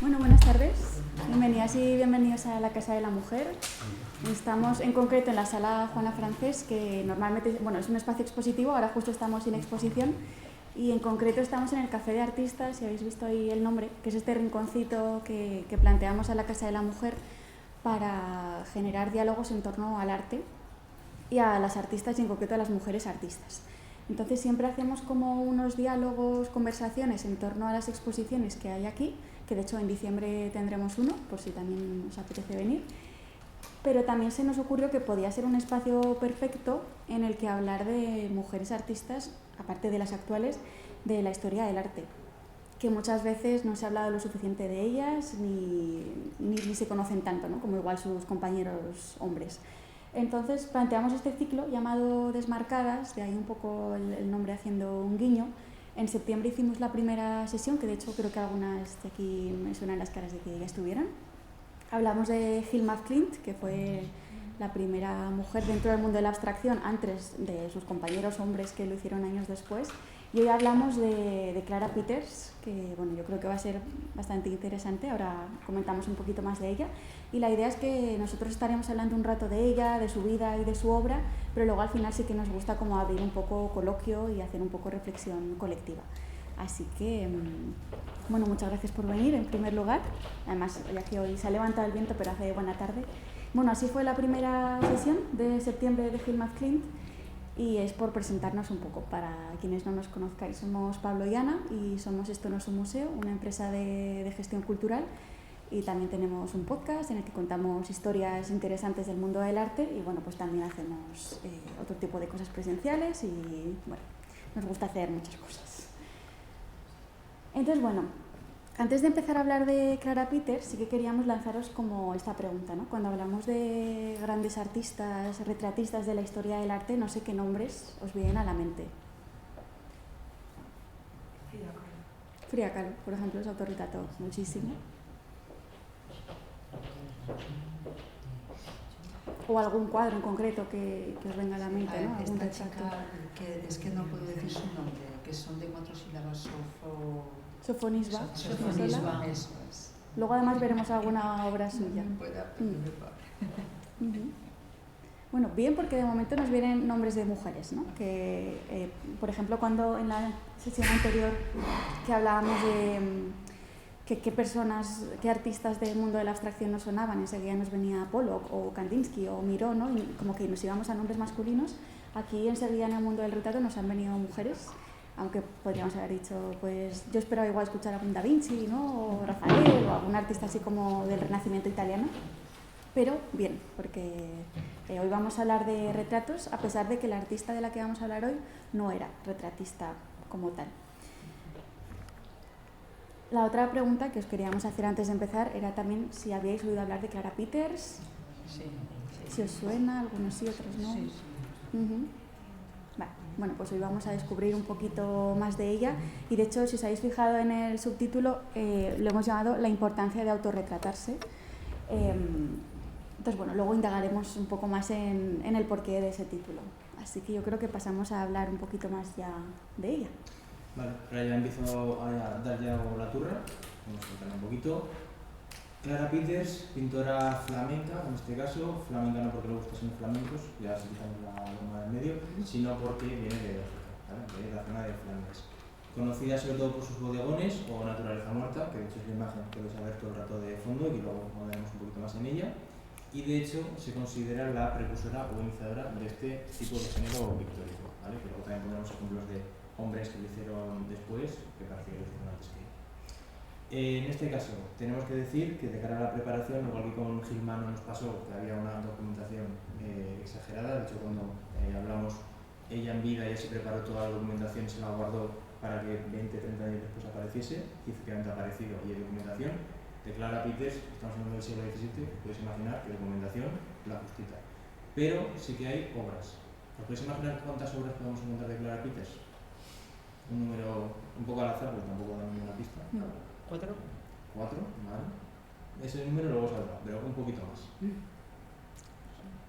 Bueno, buenas tardes. Bienvenidas y bienvenidos a la Casa de la Mujer. Estamos en concreto en la sala Juana Francés, que normalmente es un espacio expositivo, ahora justo estamos sin exposición. Y en concreto estamos en el Café de Artistas, si habéis visto ahí el nombre, que es este rinconcito que planteamos a la Casa de la Mujer para generar diálogos en torno al arte y a las artistas y en concreto a las mujeres artistas. Entonces siempre hacemos como unos diálogos, conversaciones en torno a las exposiciones que hay aquí, que de hecho en diciembre tendremos uno, por si también os apetece venir. Pero también se nos ocurrió que podía ser un espacio perfecto en el que hablar de mujeres artistas, aparte de las actuales, de la historia del arte, que muchas veces no se ha hablado lo suficiente de ellas ni se conocen tanto, ¿no? Como igual sus compañeros hombres. Entonces planteamos este ciclo llamado Desmarcadas, de ahí un poco el nombre haciendo un guiño. En septiembre hicimos la primera sesión, que de hecho creo que algunas de aquí me suenan las caras de que ya estuvieran. Hablamos de Hilma af Klint, que fue la primera mujer dentro del mundo de la abstracción antes de sus compañeros hombres que lo hicieron años después. Y hoy hablamos de Clara Peters, que bueno, yo creo que va a ser bastante interesante, ahora comentamos un poquito más de ella. Y la idea es que nosotros estaremos hablando un rato de ella, de su vida y de su obra, pero luego al final sí que nos gusta como abrir un poco coloquio y hacer un poco reflexión colectiva. Así que, bueno, muchas gracias por venir en primer lugar. Además, ya que hoy se ha levantado el viento, pero hace buena tarde. Bueno, así fue la primera sesión de septiembre de Hilma af Klint. Y es por presentarnos un poco, para quienes no nos conozcáis. Somos Pablo y Ana y somos Esto no es un museo, una empresa de gestión cultural, y también tenemos un podcast en el que contamos historias interesantes del mundo del arte y bueno, pues también hacemos otro tipo de cosas presenciales y bueno, nos gusta hacer muchas cosas. Entonces bueno, antes de empezar a hablar de Clara Peters, sí que queríamos lanzaros como esta pregunta, ¿no? Cuando hablamos de grandes artistas, retratistas de la historia del arte, no sé qué nombres os vienen a la mente. Frida Kahlo, por ejemplo, es autorretrato muchísimo. O algún cuadro en concreto que os venga a la mente, ¿no? Algún esta retrato. chica, que es que no puedo decir su nombre, que son de 4 sílabas, Sofonisba. Sofonisba, eso es. Luego además veremos alguna obra suya. Bueno, bien, porque de momento nos vienen nombres de mujeres, ¿no? Que, por ejemplo, cuando en la sesión anterior que hablábamos de qué personas, qué artistas del mundo de la abstracción nos sonaban, enseguida nos venía Pollock o Kandinsky o Miró, ¿no? Y como que nos íbamos a nombres masculinos. Aquí enseguida en el mundo del retrato nos han venido mujeres, aunque podríamos haber dicho, pues yo esperaba igual escuchar a un Da Vinci, ¿no? O Rafael o algún artista así como del Renacimiento italiano. Pero bien, porque hoy vamos a hablar de retratos, a pesar de que la artista de la que vamos a hablar hoy no era retratista como tal. La otra pregunta que os queríamos hacer antes de empezar era también si habíais oído hablar de Clara Peters. Sí. Si os suena, algunos sí, otros no. Sí. Vale. Bueno, pues hoy vamos a descubrir un poquito más de ella y de hecho, si os habéis fijado en el subtítulo, lo hemos llamado La importancia de autorretratarse. Entonces, bueno, luego indagaremos un poco más en el porqué de ese título. Así que yo creo que pasamos a hablar un poquito más ya de ella. Vale, ahora ya empiezo a dar ya la turra, vamos a contar un poquito. Clara Peters, pintora flamenca, en este caso, flamenca no porque le gusta ser flamencos, ya se quitamos la loma del medio, sino porque viene de Bélgica, ¿vale? De la zona de Flandes. Conocida sobre todo por sus bodegones o naturaleza muerta, que de hecho es la imagen que vais a ver todo el rato de fondo y que luego moveremos un poquito más en ella. Y de hecho se considera la precursora o iniciadora de este tipo de género pictórico, ¿vale? Que luego también pondremos ejemplos de hombres que lo hicieron después, que parece que lo hicieron antes que en este caso, tenemos que decir que de cara a la preparación, igual que con Hilma no nos pasó, que había una documentación exagerada. De hecho, cuando hablamos ella en vida, ella se preparó toda la documentación, se la guardó para que 20-30 años después apareciese, y efectivamente ha aparecido y hay documentación. De Clara Peters, estamos hablando del siglo XVII, podéis imaginar que documentación la justita. Pero sí que hay obras. ¿Os podéis imaginar cuántas obras podemos encontrar de Clara Peters? Un número un poco al azar, pero tampoco da ninguna pista. No. 4. 4, vale. Ese número luego saldrá, pero un poquito más.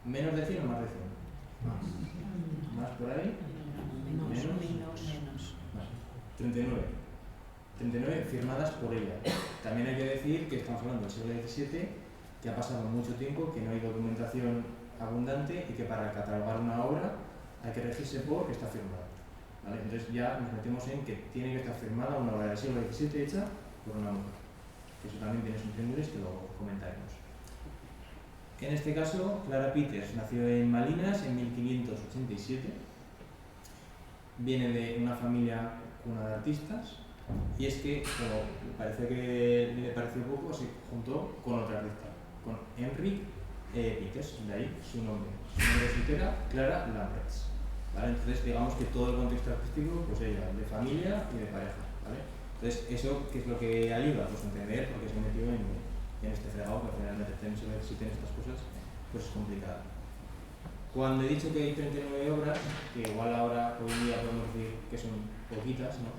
¿Menos de 100 o más de 100? Más por ahí. Menos. Vale. 39. 39 firmadas por ella. También hay que decir que estamos hablando del siglo XVII, que ha pasado mucho tiempo, que no hay documentación abundante y que para catalogar una obra hay que regirse por que está firmada. ¿Vale? Entonces ya nos metemos en que tiene que estar firmada una obra del siglo XVII hecha por una mujer. Que eso también tiene sus triángulos que lo comentaremos. En este caso, Clara Peters nació en Malinas en 1587. Viene de una familia cuna de artistas y es que, como pareció que le pareció poco, se juntó con otra artista, con Henry Peters, de ahí su nombre. Su nombre de soltera, Clara Lamberts. ¿Vale? Entonces, digamos que todo el contexto artístico, pues ella, de familia y de pareja. ¿Vale? Entonces, ¿eso qué es lo que ayuda? Pues entender por qué se metió en este fregado, que al final meterse en estas cosas, pues es complicado. Cuando he dicho que hay 39 obras, que igual ahora, hoy en día podemos decir que son poquitas, ¿no?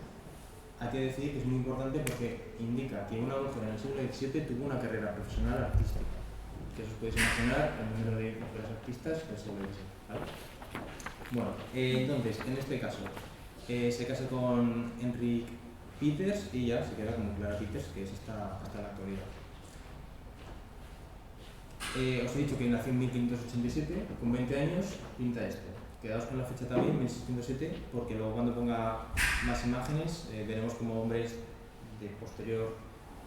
Hay que decir que es muy importante porque indica que una mujer en el siglo XVII tuvo una carrera profesional artística. Que os podéis imaginar el número de mujeres artistas del siglo XVII. ¿Vale? Bueno, entonces, en este caso, se casa con Henry Peters y ya se queda como Clara Peters, que es hasta la actualidad. Os he dicho que nació en 1587, con 20 años pinta esto. Quedaos con la fecha también, 1607, porque luego cuando ponga más imágenes veremos como hombres de posterior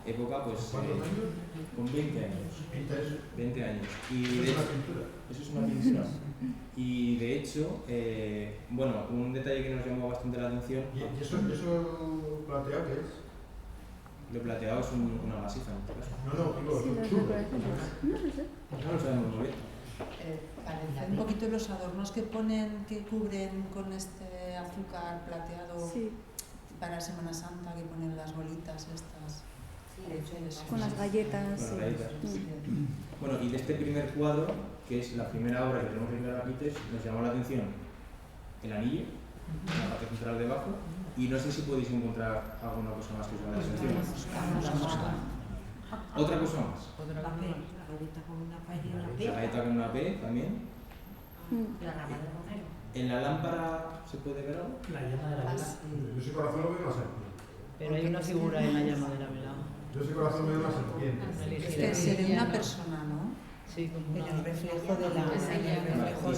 época, pues con 20 años. 20 años. Y de hecho, eso es una pintura. Y de hecho, bueno, un detalle que nos llamó bastante la atención. ¿Y eso plateado qué es? Lo plateado es una masifa en este caso. No, digo, Sí, los chulo. decoraciones. No lo sé. No lo sabemos muy bien. Parecen un poquito los adornos que ponen, que cubren con este azúcar plateado Sí, para Semana Santa, que ponen las bolitas estas. con las galletas. Con las galletas. Sí. Bueno, y de este primer cuadro, que es la primera obra que tenemos de Clara Peters, nos llamó la atención el anillo, en la parte central debajo, y no sé si podéis encontrar alguna cosa más que os llame la atención. Otra cosa más. La galleta con una P y una P. La galleta con una P también. Mm. La rama de romero. ¿En la lámpara se puede ver algo? La llama de la vela. Yo ese corazón lo veo más serpiente. Pero hay una figura en la llama de la vela. Yo ese corazón lo veo más serpiente. Es que se ve una persona, ¿no? Sí, como En una... el reflejo de la... Esa en el llama. reflejo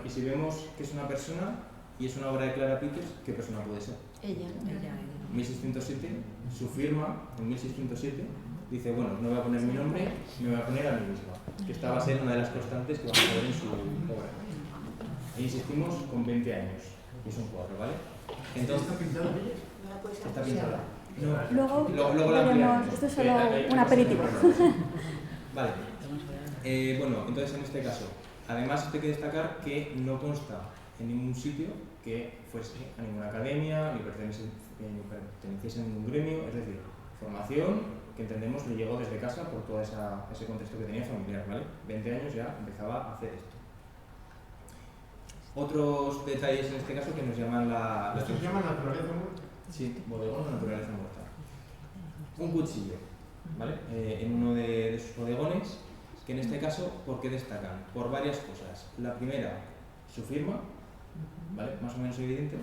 Y si vemos que es una persona y es una obra de Clara Peters, ¿qué persona puede ser? Ella. 1607, su firma en 1607 dice, bueno, no voy a poner mi nombre, me voy a poner a mí misma, que esta va a ser una de las constantes que vamos a ver en su obra. E insistimos con 20 años, y es un cuadro, ¿vale? Entonces, ¿Está pintado? está pintada. Luego Luego la veremos, ampliaremos. esto es solo un aperitivo. Vale. Bueno, entonces en este caso, además hay que destacar que no consta en ningún sitio que fuese a ninguna academia, ni perteneciese a ningún gremio, es decir, formación que entendemos le llegó desde casa por todo ese contexto que tenía familiar, ¿vale? 20 años ya empezaba a hacer esto. Otros detalles en este caso que nos llaman la ¿Esto se llama naturaleza muerta? Sí, bodegón o naturaleza muerta. Un cuchillo, ¿vale? En uno de sus bodegones, que en este caso, ¿por qué destacan? Por varias cosas. La primera, su firma, ¿vale? Más o menos evidente,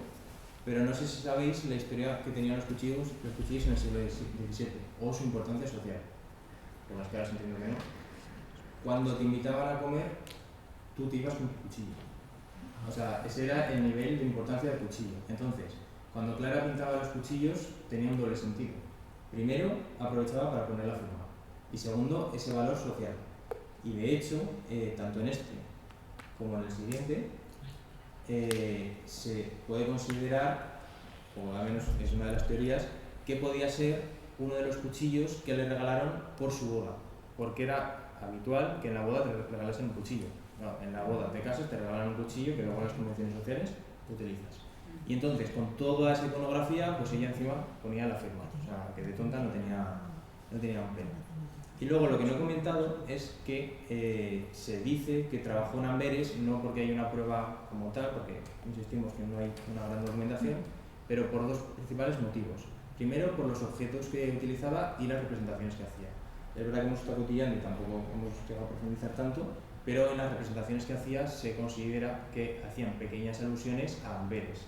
pero no sé si sabéis la historia que tenían los cuchillos en el siglo XVII, o su importancia social. Por las que ahora se entiende que no. Cuando te invitaban a comer, tú te ibas con tu cuchillo. O sea, ese era el nivel de importancia del cuchillo. Entonces, cuando Clara pintaba los cuchillos, tenía un doble sentido. Primero, aprovechaba para poner la firma. Y segundo, ese valor social. Y de hecho, tanto en este como en el siguiente, se puede considerar, o al menos es una de las teorías, que podía ser uno de los cuchillos que le regalaron por su boda. Porque era habitual que en la boda te regalasen un cuchillo. No, en la boda te casas, te regalan un cuchillo que luego en las convenciones sociales utilizas. Y entonces, con toda esa iconografía, pues ella encima ponía la firma. O sea, que de tonta no tenía un pelo. Y luego lo que no he comentado es que se dice que trabajó en Amberes, no porque hay una prueba como tal, porque insistimos que no hay una gran documentación, pero por dos principales motivos. Primero, por los objetos que utilizaba y las representaciones que hacía. Es verdad que hemos estado cotillando y tampoco hemos llegado a profundizar tanto, pero en las representaciones que hacía se considera que hacían pequeñas alusiones a Amberes.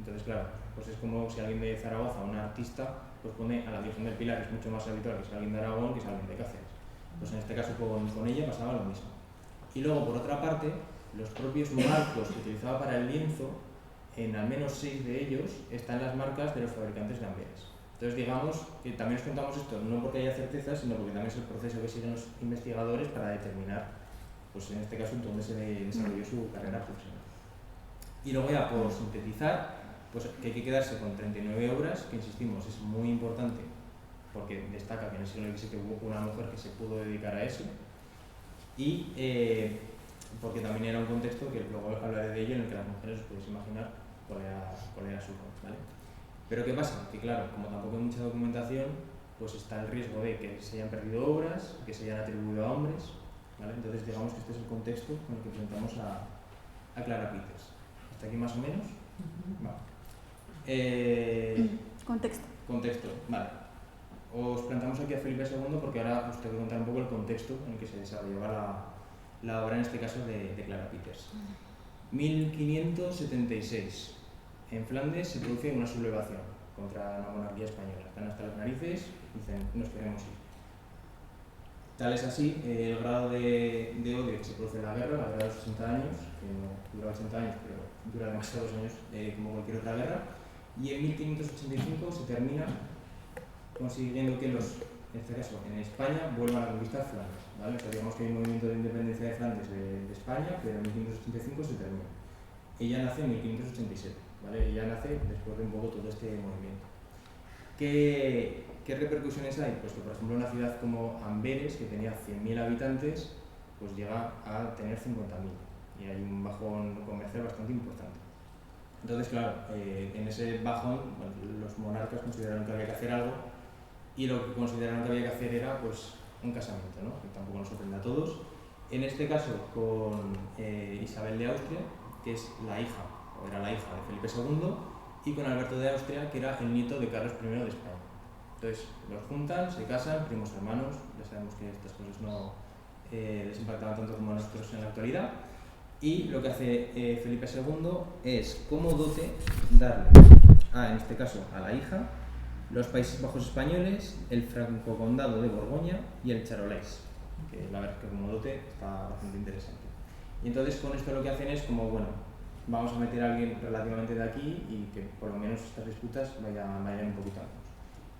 Entonces, claro, pues es como si alguien de Zaragoza, un artista, pues pone a la Virgen del Pilar, que es mucho más habitual que sea alguien de Aragón que sea alguien de Cáceres. Pues en este caso con ella pasaba lo mismo. Y luego, por otra parte, los propios marcos que utilizaba para el lienzo, en al menos 6 de ellos están las marcas de los fabricantes de Amberes. Entonces, digamos que también os contamos esto, no porque haya certeza, sino porque también es el proceso que siguen los investigadores para determinar, pues en este caso, dónde se desarrolló su carrera profesional. Y luego ya, por sintetizar, pues que hay que quedarse con 39 obras, que insistimos, es muy importante, porque destaca que en el siglo XVII hubo una mujer que se pudo dedicar a eso, y porque también era un contexto que luego hablaré de ello, en el que las mujeres os podéis imaginar cuál era su rol, ¿vale? Pero ¿qué pasa? Que claro, como tampoco hay mucha documentación, pues está el riesgo de que se hayan perdido obras, que se hayan atribuido a hombres, ¿vale? Entonces digamos que este es el contexto con el que presentamos a Clara Peters. ¿Hasta aquí más o menos? Vale. Contexto, vale. Os plantamos aquí a Felipe II porque ahora os tengo que contar un poco el contexto en el que se desarrollaba la obra, en este caso de Clara Peters. 1576. En Flandes se produce una sublevación contra la monarquía española. Están hasta las narices y dicen, nos queremos ir. Tal es así el grado de odio que se produce en la guerra de los 60 años, que no dura 80 años, pero dura demasiados años como cualquier otra guerra, y en 1585 se termina consiguiendo que en este caso en España vuelvan a conquistar Flandes, ¿vale? O sea, digamos que hay un movimiento de independencia de Flandes de España, pero en 1585 se termina. Ella nace en 1587, ¿vale? Ella nace después de un poco todo este movimiento. ¿Qué repercusiones hay? Pues que, por ejemplo, una ciudad como Amberes, que tenía 100.000 habitantes, pues llega a tener 50.000, y hay un bajón comercial bastante importante. Entonces, claro, en ese bajón, bueno, los monarcas consideraron que había que hacer algo, y lo que consideraron que había que hacer era pues un casamiento, ¿no? Que tampoco nos sorprende a todos. En este caso con Isabel de Austria, que es la hija, o era la hija de Felipe II, y con Alberto de Austria, que era el nieto de Carlos I de España. Entonces los juntan, se casan, primos hermanos, ya sabemos que estas cosas no les impactaban tanto como a nosotros en la actualidad, y lo que hace Felipe II es, como dote, darle en este caso a la hija, los Países Bajos españoles, el Franco Condado de Borgoña y el Charolais, que la verdad es que como dote está bastante interesante. Y entonces con esto lo que hacen es como, bueno, vamos a meter a alguien relativamente de aquí y que por lo menos estas disputas vayan un poquito antes.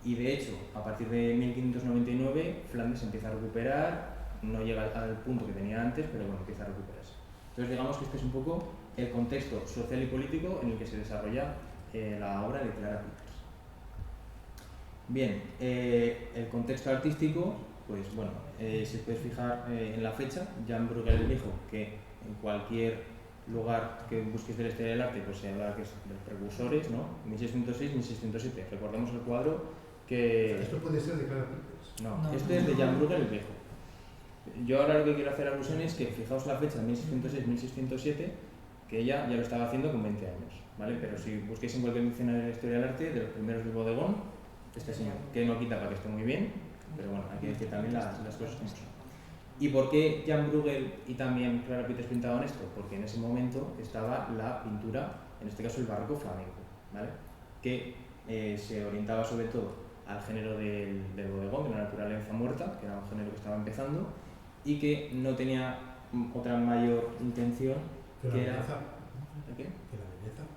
Y de hecho, a partir de 1599, Flandes empieza a recuperar, no llega al punto que tenía antes, pero bueno, empieza a recuperarse. Entonces digamos que este es un poco el contexto social y político en el que se desarrolla la obra de Clara Peters. Bien, el contexto artístico, pues bueno, se puede fijar en la fecha. Jan Bruegel dijo que en cualquier lugar que busques de la historia del arte, pues se habla que es de los precursores, ¿no? 1606-1607. Recordemos el cuadro que... ¿Esto puede ser de Clara Peters? No, este es de Jan Bruegel el Viejo. Yo ahora lo que quiero hacer alusión es que fijaos la fecha, 1606-1607, que ella ya lo estaba haciendo con 20 años, ¿vale? Pero si busquéis en cualquier diccionario de la historia del arte, de los primeros del bodegón, este señor, que no quita para que esté muy bien, pero bueno, hay que decir también las cosas como son. ¿Y por qué Jan Bruegel y también Clara Peters pintaban esto? Porque en ese momento estaba la pintura, en este caso el barroco flamenco, ¿vale? Que se orientaba sobre todo al género del bodegón, de la naturaleza muerta, que era un género que estaba empezando y que no tenía otra mayor intención que era... ¿Qué?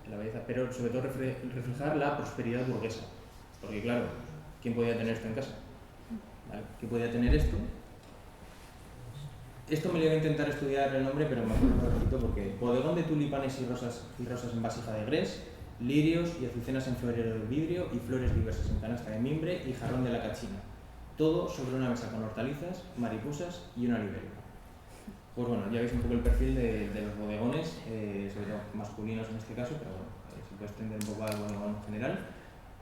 La belleza, pero sobre todo reflejar la prosperidad burguesa. Porque claro, ¿quién podía tener esto en casa? ¿Vale? ¿Quién podía tener esto? Esto me lo iba a intentar estudiar el nombre, pero me acuerdo un poquito porque bodegón de tulipanes y rosas en vasija de grés, lirios y azucenas en florero de vidrio y flores diversas en canasta de mimbre y jarrón de la cachina. Todo sobre una mesa con hortalizas, mariposas y una libélula. Pues bueno, ya veis un poco el perfil de los bodegones, sobre todo masculinos en este caso, pero bueno, se puede extender un poco al bodegón en general,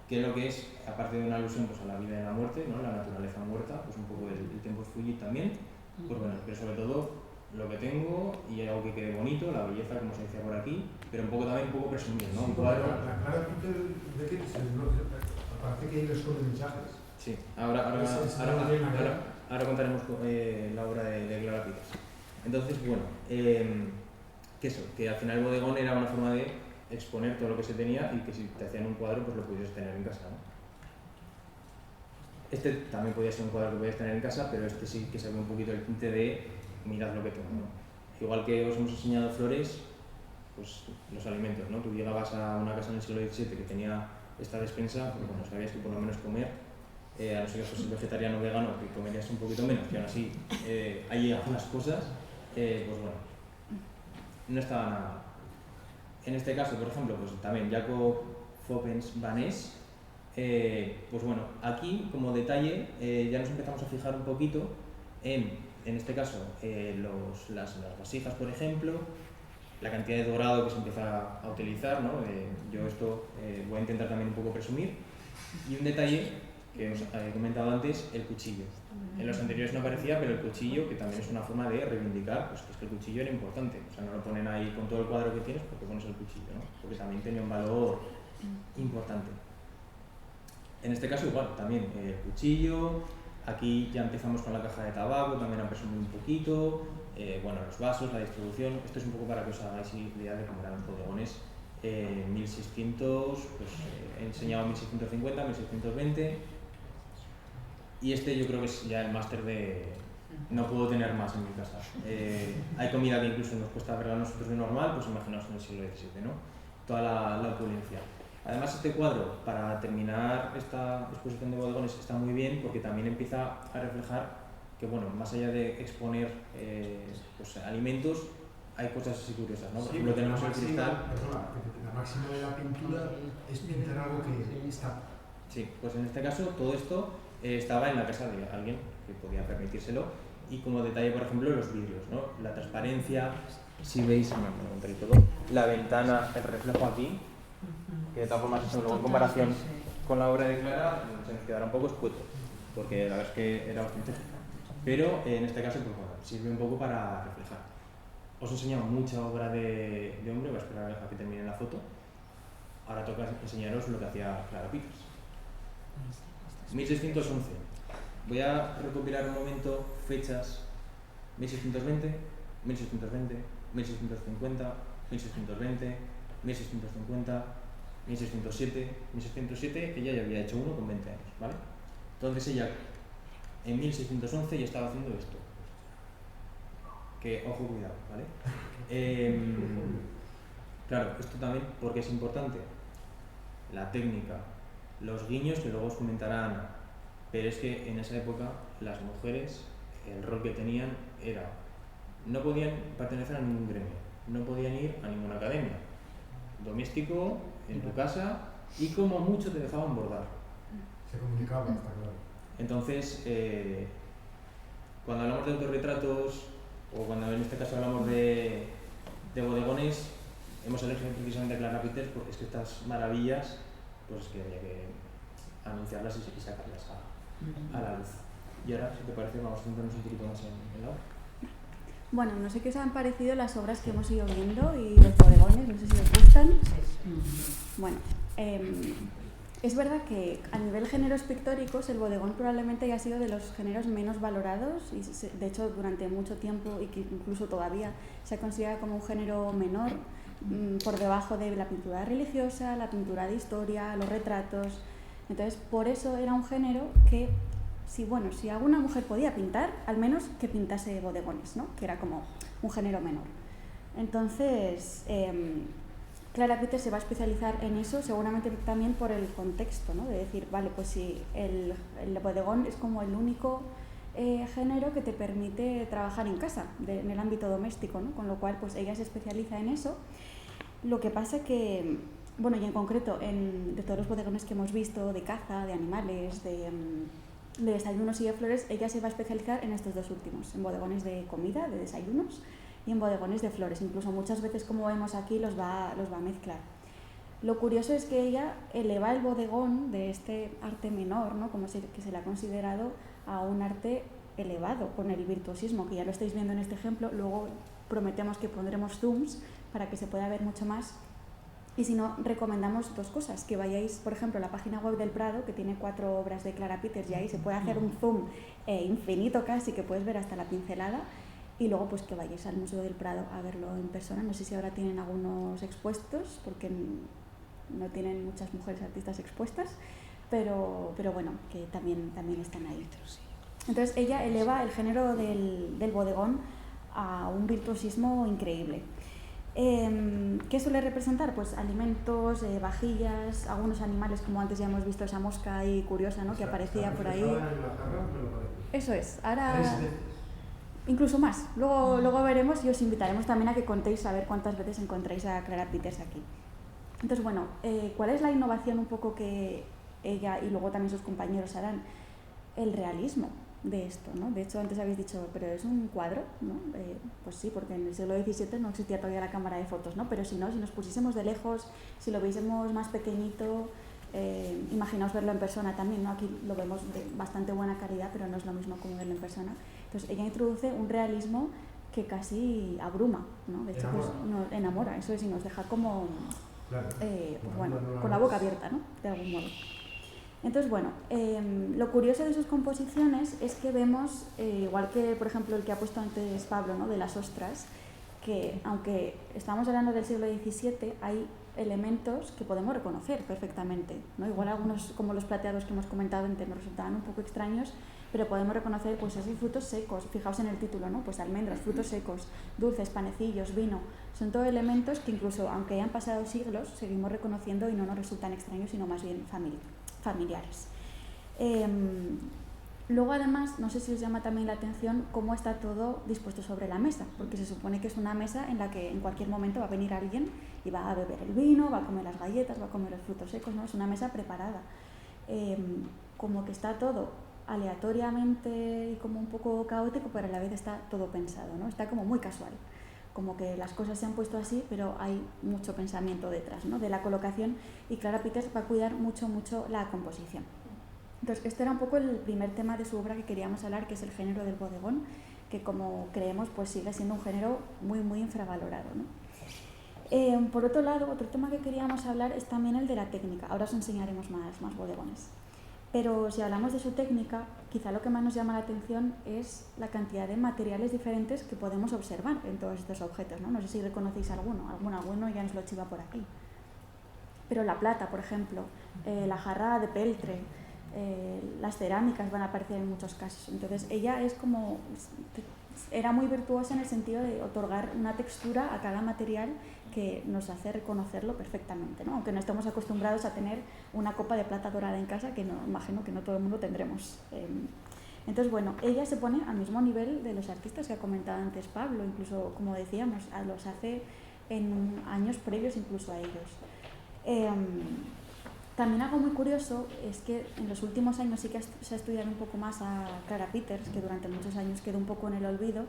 que es lo que es, aparte de una alusión pues, a la vida y la muerte, ¿no? La naturaleza muerta, pues un poco el tempus fugit también, pues bueno, pero sobre todo lo que tengo y algo que quede bonito, la belleza, como se decía por aquí, pero un poco también un poco presumir, ¿no? Sí, Un cuadro... la Clara Peters, ¿de qué dices? Aparte que ellos esconde mensajes. Sí, ahora contaremos la obra de Clara Peters. Entonces, bueno, que eso, que al final el bodegón era una forma de exponer todo lo que se tenía y que si te hacían un cuadro pues lo pudieras tener en casa, ¿no? Este también podía ser un cuadro que podías tener en casa, pero este sí que se ve un poquito el tinte de mirad lo que tengo, ¿no? Igual que os hemos enseñado flores, pues los alimentos, ¿no? Tú llegabas a una casa en el siglo XVII que tenía esta despensa, porque bueno, sabías que por lo menos comer, a no ser que fueses vegetariano o vegano, que comerías un poquito menos, que aún así hay algunas cosas, pues bueno, no estaba nada mal. En este caso, por ejemplo, pues también Jacob Foppens Vanés, pues bueno, aquí como detalle ya nos empezamos a fijar un poquito en este caso, las vasijas, por ejemplo, la cantidad de dorado que se empieza a utilizar, ¿no? Yo esto voy a intentar también un poco presumir. Y un detalle que os he comentado antes, el cuchillo. En los anteriores no aparecía, pero el cuchillo, que también es una forma de reivindicar, pues que es que el cuchillo era importante. O sea, no lo ponen ahí con todo el cuadro que tienes porque pones el cuchillo, ¿no? Porque también tenía un valor importante. En este caso igual, también el cuchillo. Aquí ya empezamos con la caja de tabaco, también a presumir un poquito, bueno, los vasos, la distribución. Esto es un poco para que os hagáis idea de cómo eran los bodegones. 1600, pues he enseñado 1650, 1620, y este yo creo que es ya el máster de no puedo tener más en mi casa. Hay comida que incluso nos cuesta verla a nosotros de normal, pues imaginaos en el siglo XVII, ¿no? Toda la opulencia. Además, este cuadro, para terminar esta exposición de bodegones, está muy bien porque también empieza a reflejar que, bueno, más allá de exponer pues, alimentos, hay cosas así curiosas, ¿no? Por ejemplo, tenemos el cristal. Perdona, la máxima de la pintura es pintar algo que está. Sí, pues en este caso todo esto estaba en la casa de alguien que podía permitírselo. Y como detalle, por ejemplo, los vidrios, ¿no? La transparencia, si veis, la ventana, el reflejo aquí, que de todas formas, luego en comparación con la obra de Clara, se nos quedará un poco escueto, porque la verdad es que era bastante. Pero en este caso, pues bueno, sirve un poco para reflejar. Os he enseñado mucha obra de hombre, voy a esperar a que termine la foto. Ahora toca enseñaros lo que hacía Clara Peters. 1611. Voy a recopilar un momento fechas 1620, 1620, 1650, 1620, 1650, 1607. 1607 ella ya había hecho uno con 20 años, ¿vale? Entonces ella en 1611 ya estaba haciendo esto. Que, ojo, cuidado, ¿vale? Claro, esto también porque es importante. La técnica, los guiños que luego os comentará Ana. Pero es que en esa época las mujeres, el rol que tenían era, no podían pertenecer a ningún gremio, no podían ir a ninguna academia. Doméstico, en tu casa, y como mucho te dejaban bordar. Se comunicaba, está claro. Entonces, cuando hablamos de autorretratos, o cuando en este caso hablamos de bodegones, hemos elegido precisamente a Clara Peters porque es que estas maravillas, pues es que había que anunciarlas y sacarlas a la luz. Y ahora, si te parece, vamos a centrarnos un poquito más en la obra. Bueno, no sé qué os han parecido las obras que hemos ido viendo y los bodegones, no sé si os gustan. Bueno, es verdad que a nivel géneros pictóricos el bodegón probablemente haya sido de los géneros menos valorados y de hecho durante mucho tiempo y que incluso todavía se considera como un género menor por debajo de la pintura religiosa, la pintura de historia, los retratos. Entonces por eso era un género que si alguna mujer podía pintar, al menos que pintase bodegones, ¿no? Que era como un género menor. Entonces Clara Peters se va a especializar en eso, seguramente también por el contexto, ¿no? De decir, vale, pues si el bodegón es como el único género que te permite trabajar en casa, en el ámbito doméstico, ¿no? Con lo cual, pues ella se especializa en eso. Lo que pasa que, bueno, y en concreto, de todos los bodegones que hemos visto, de caza, de animales, de desayunos y de flores, ella se va a especializar en estos dos últimos, en bodegones de comida, de desayunos, y en bodegones de flores. Incluso muchas veces, como vemos aquí, los va a mezclar. Lo curioso es que ella eleva el bodegón de este arte menor, ¿no? Como que se le ha considerado, a un arte elevado, con el virtuosismo, que ya lo estáis viendo en este ejemplo. Luego prometemos que pondremos zooms para que se pueda ver mucho más. Y si no, recomendamos dos cosas, que vayáis, por ejemplo, a la página web del Prado, que tiene 4 obras de Clara Peters, y ahí se puede hacer un zoom infinito casi, que puedes ver hasta la pincelada. y luego pues que vayáis al Museo del Prado a verlo en persona. No sé si ahora tienen algunos expuestos, porque no tienen muchas mujeres artistas expuestas, pero bueno, que también están ahí. Entonces ella eleva el género del bodegón a un virtuosismo increíble. ¿Qué suele representar? Pues alimentos, vajillas, algunos animales, como antes ya hemos visto esa mosca ahí curiosa, ¿no? Que aparecía por ahí. Eso es, ahora incluso más. Luego veremos y os invitaremos también a que contéis a ver cuántas veces encontráis a Clara Peters aquí. Entonces, bueno, ¿cuál es la innovación un poco que ella y luego también sus compañeros harán? El realismo de esto, ¿no? De hecho, antes habéis dicho, pero es un cuadro, ¿no? Pues sí, porque en el siglo XVII no existía todavía la cámara de fotos, ¿no? Pero si no, si nos pusiésemos de lejos, si lo viésemos más pequeñito, imaginaos verlo en persona también, ¿no? Aquí lo vemos de bastante buena calidad, pero no es lo mismo como verlo en persona. Entonces, ella introduce un realismo que casi abruma, ¿no? De hecho, pues nos enamora, eso es, y nos deja como, pues bueno, con la boca abierta, ¿no? De algún modo. Entonces, bueno, lo curioso de sus composiciones es que vemos, igual que, por ejemplo, el que ha puesto antes Pablo, ¿no? De las ostras, que aunque estamos hablando del siglo XVII, hay elementos que podemos reconocer perfectamente, ¿no? Igual algunos, como los plateados que hemos comentado antes, nos resultaban un poco extraños, pero podemos reconocer pues esos frutos secos. Fijaos en el título, ¿no? Pues almendras, frutos secos, dulces, panecillos, vino. Son todos elementos que incluso aunque hayan pasado siglos, seguimos reconociendo y no nos resultan extraños, sino más bien familiares. Luego, además, no sé si os llama también la atención cómo está todo dispuesto sobre la mesa, porque se supone que es una mesa en la que en cualquier momento va a venir alguien y va a beber el vino, va a comer las galletas, va a comer los frutos secos, ¿no? Es una mesa preparada. Como que está todo aleatoriamente y como un poco caótico, pero a la vez está todo pensado, ¿no? Está como muy casual, como que las cosas se han puesto así, pero hay mucho pensamiento detrás, ¿no? De la colocación, y Clara Peters va a cuidar mucho la composición. Entonces, este era un poco el primer tema de su obra que queríamos hablar, que es el género del bodegón, que como creemos pues sigue siendo un género muy infravalorado, ¿no? Por otro lado, otro tema que queríamos hablar es también el de la técnica. Ahora os enseñaremos más bodegones. Pero si hablamos de su técnica, quizá lo que más nos llama la atención es la cantidad de materiales diferentes que podemos observar en todos estos objetos, ¿no? No sé si reconocéis alguno ya nos lo chiva por aquí. Pero la plata, por ejemplo, la jarra de peltre, las cerámicas van a aparecer en muchos casos. Entonces ella era muy virtuosa en el sentido de otorgar una textura a cada material que nos hace reconocerlo perfectamente, ¿no? Aunque no estamos acostumbrados a tener una copa de plata dorada en casa, que no, imagino que no todo el mundo tendremos. Entonces, bueno, ella se pone al mismo nivel de los artistas que ha comentado antes Pablo, incluso, como decíamos, los hace en años previos incluso a ellos. También algo muy curioso es que en los últimos años sí que se ha estudiado un poco más a Clara Peters, que durante muchos años quedó un poco en el olvido,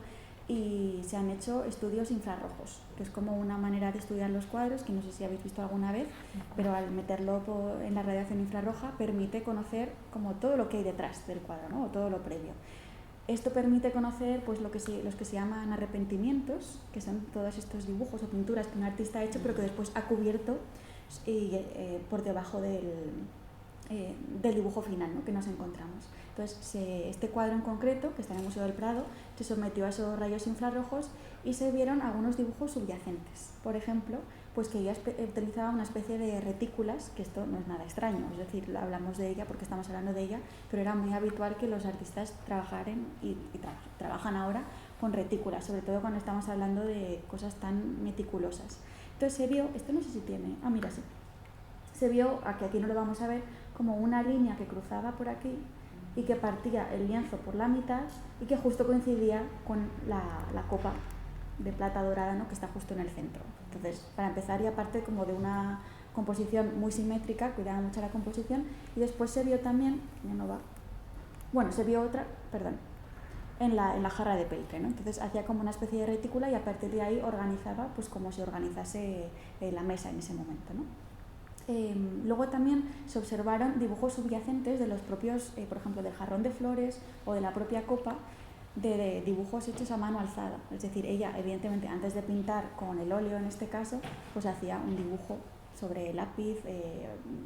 y se han hecho estudios infrarrojos, que es como una manera de estudiar los cuadros, que no sé si habéis visto alguna vez, pero al meterlo en la radiación infrarroja permite conocer como todo lo que hay detrás del cuadro, ¿no? O todo lo previo. Esto permite conocer pues los que se llaman arrepentimientos, que son todos estos dibujos o pinturas que un artista ha hecho, pero que después ha cubierto por debajo del dibujo final, ¿no? Que nos encontramos. Entonces, este cuadro en concreto, que está en el Museo del Prado, se sometió a esos rayos infrarrojos y se vieron algunos dibujos subyacentes. Por ejemplo, pues que ella utilizaba una especie de retículas, que esto no es nada extraño, es decir, hablamos de ella porque estamos hablando de ella, pero era muy habitual que los artistas trabajaran y trabajan ahora con retículas, sobre todo cuando estamos hablando de cosas tan meticulosas. Entonces se vio, esto no sé si tiene, mira, sí, se vio, aquí no lo vamos a ver, como una línea que cruzaba por aquí y que partía el lienzo por la mitad y que justo coincidía con la copa de plata dorada, ¿no? Que está justo en el centro. Entonces, para empezar, y aparte como de una composición muy simétrica, cuidaba mucho la composición, y después se vio también, se vio otra, en la jarra de peltre, ¿no? Entonces hacía como una especie de retícula y a partir de ahí organizaba pues como si organizase la mesa en ese momento, ¿no? Luego también se observaron dibujos subyacentes de los propios, por ejemplo, del jarrón de flores o de la propia copa, de dibujos hechos a mano alzada. Es decir, ella, evidentemente, antes de pintar con el óleo en este caso, pues hacía un dibujo sobre lápiz,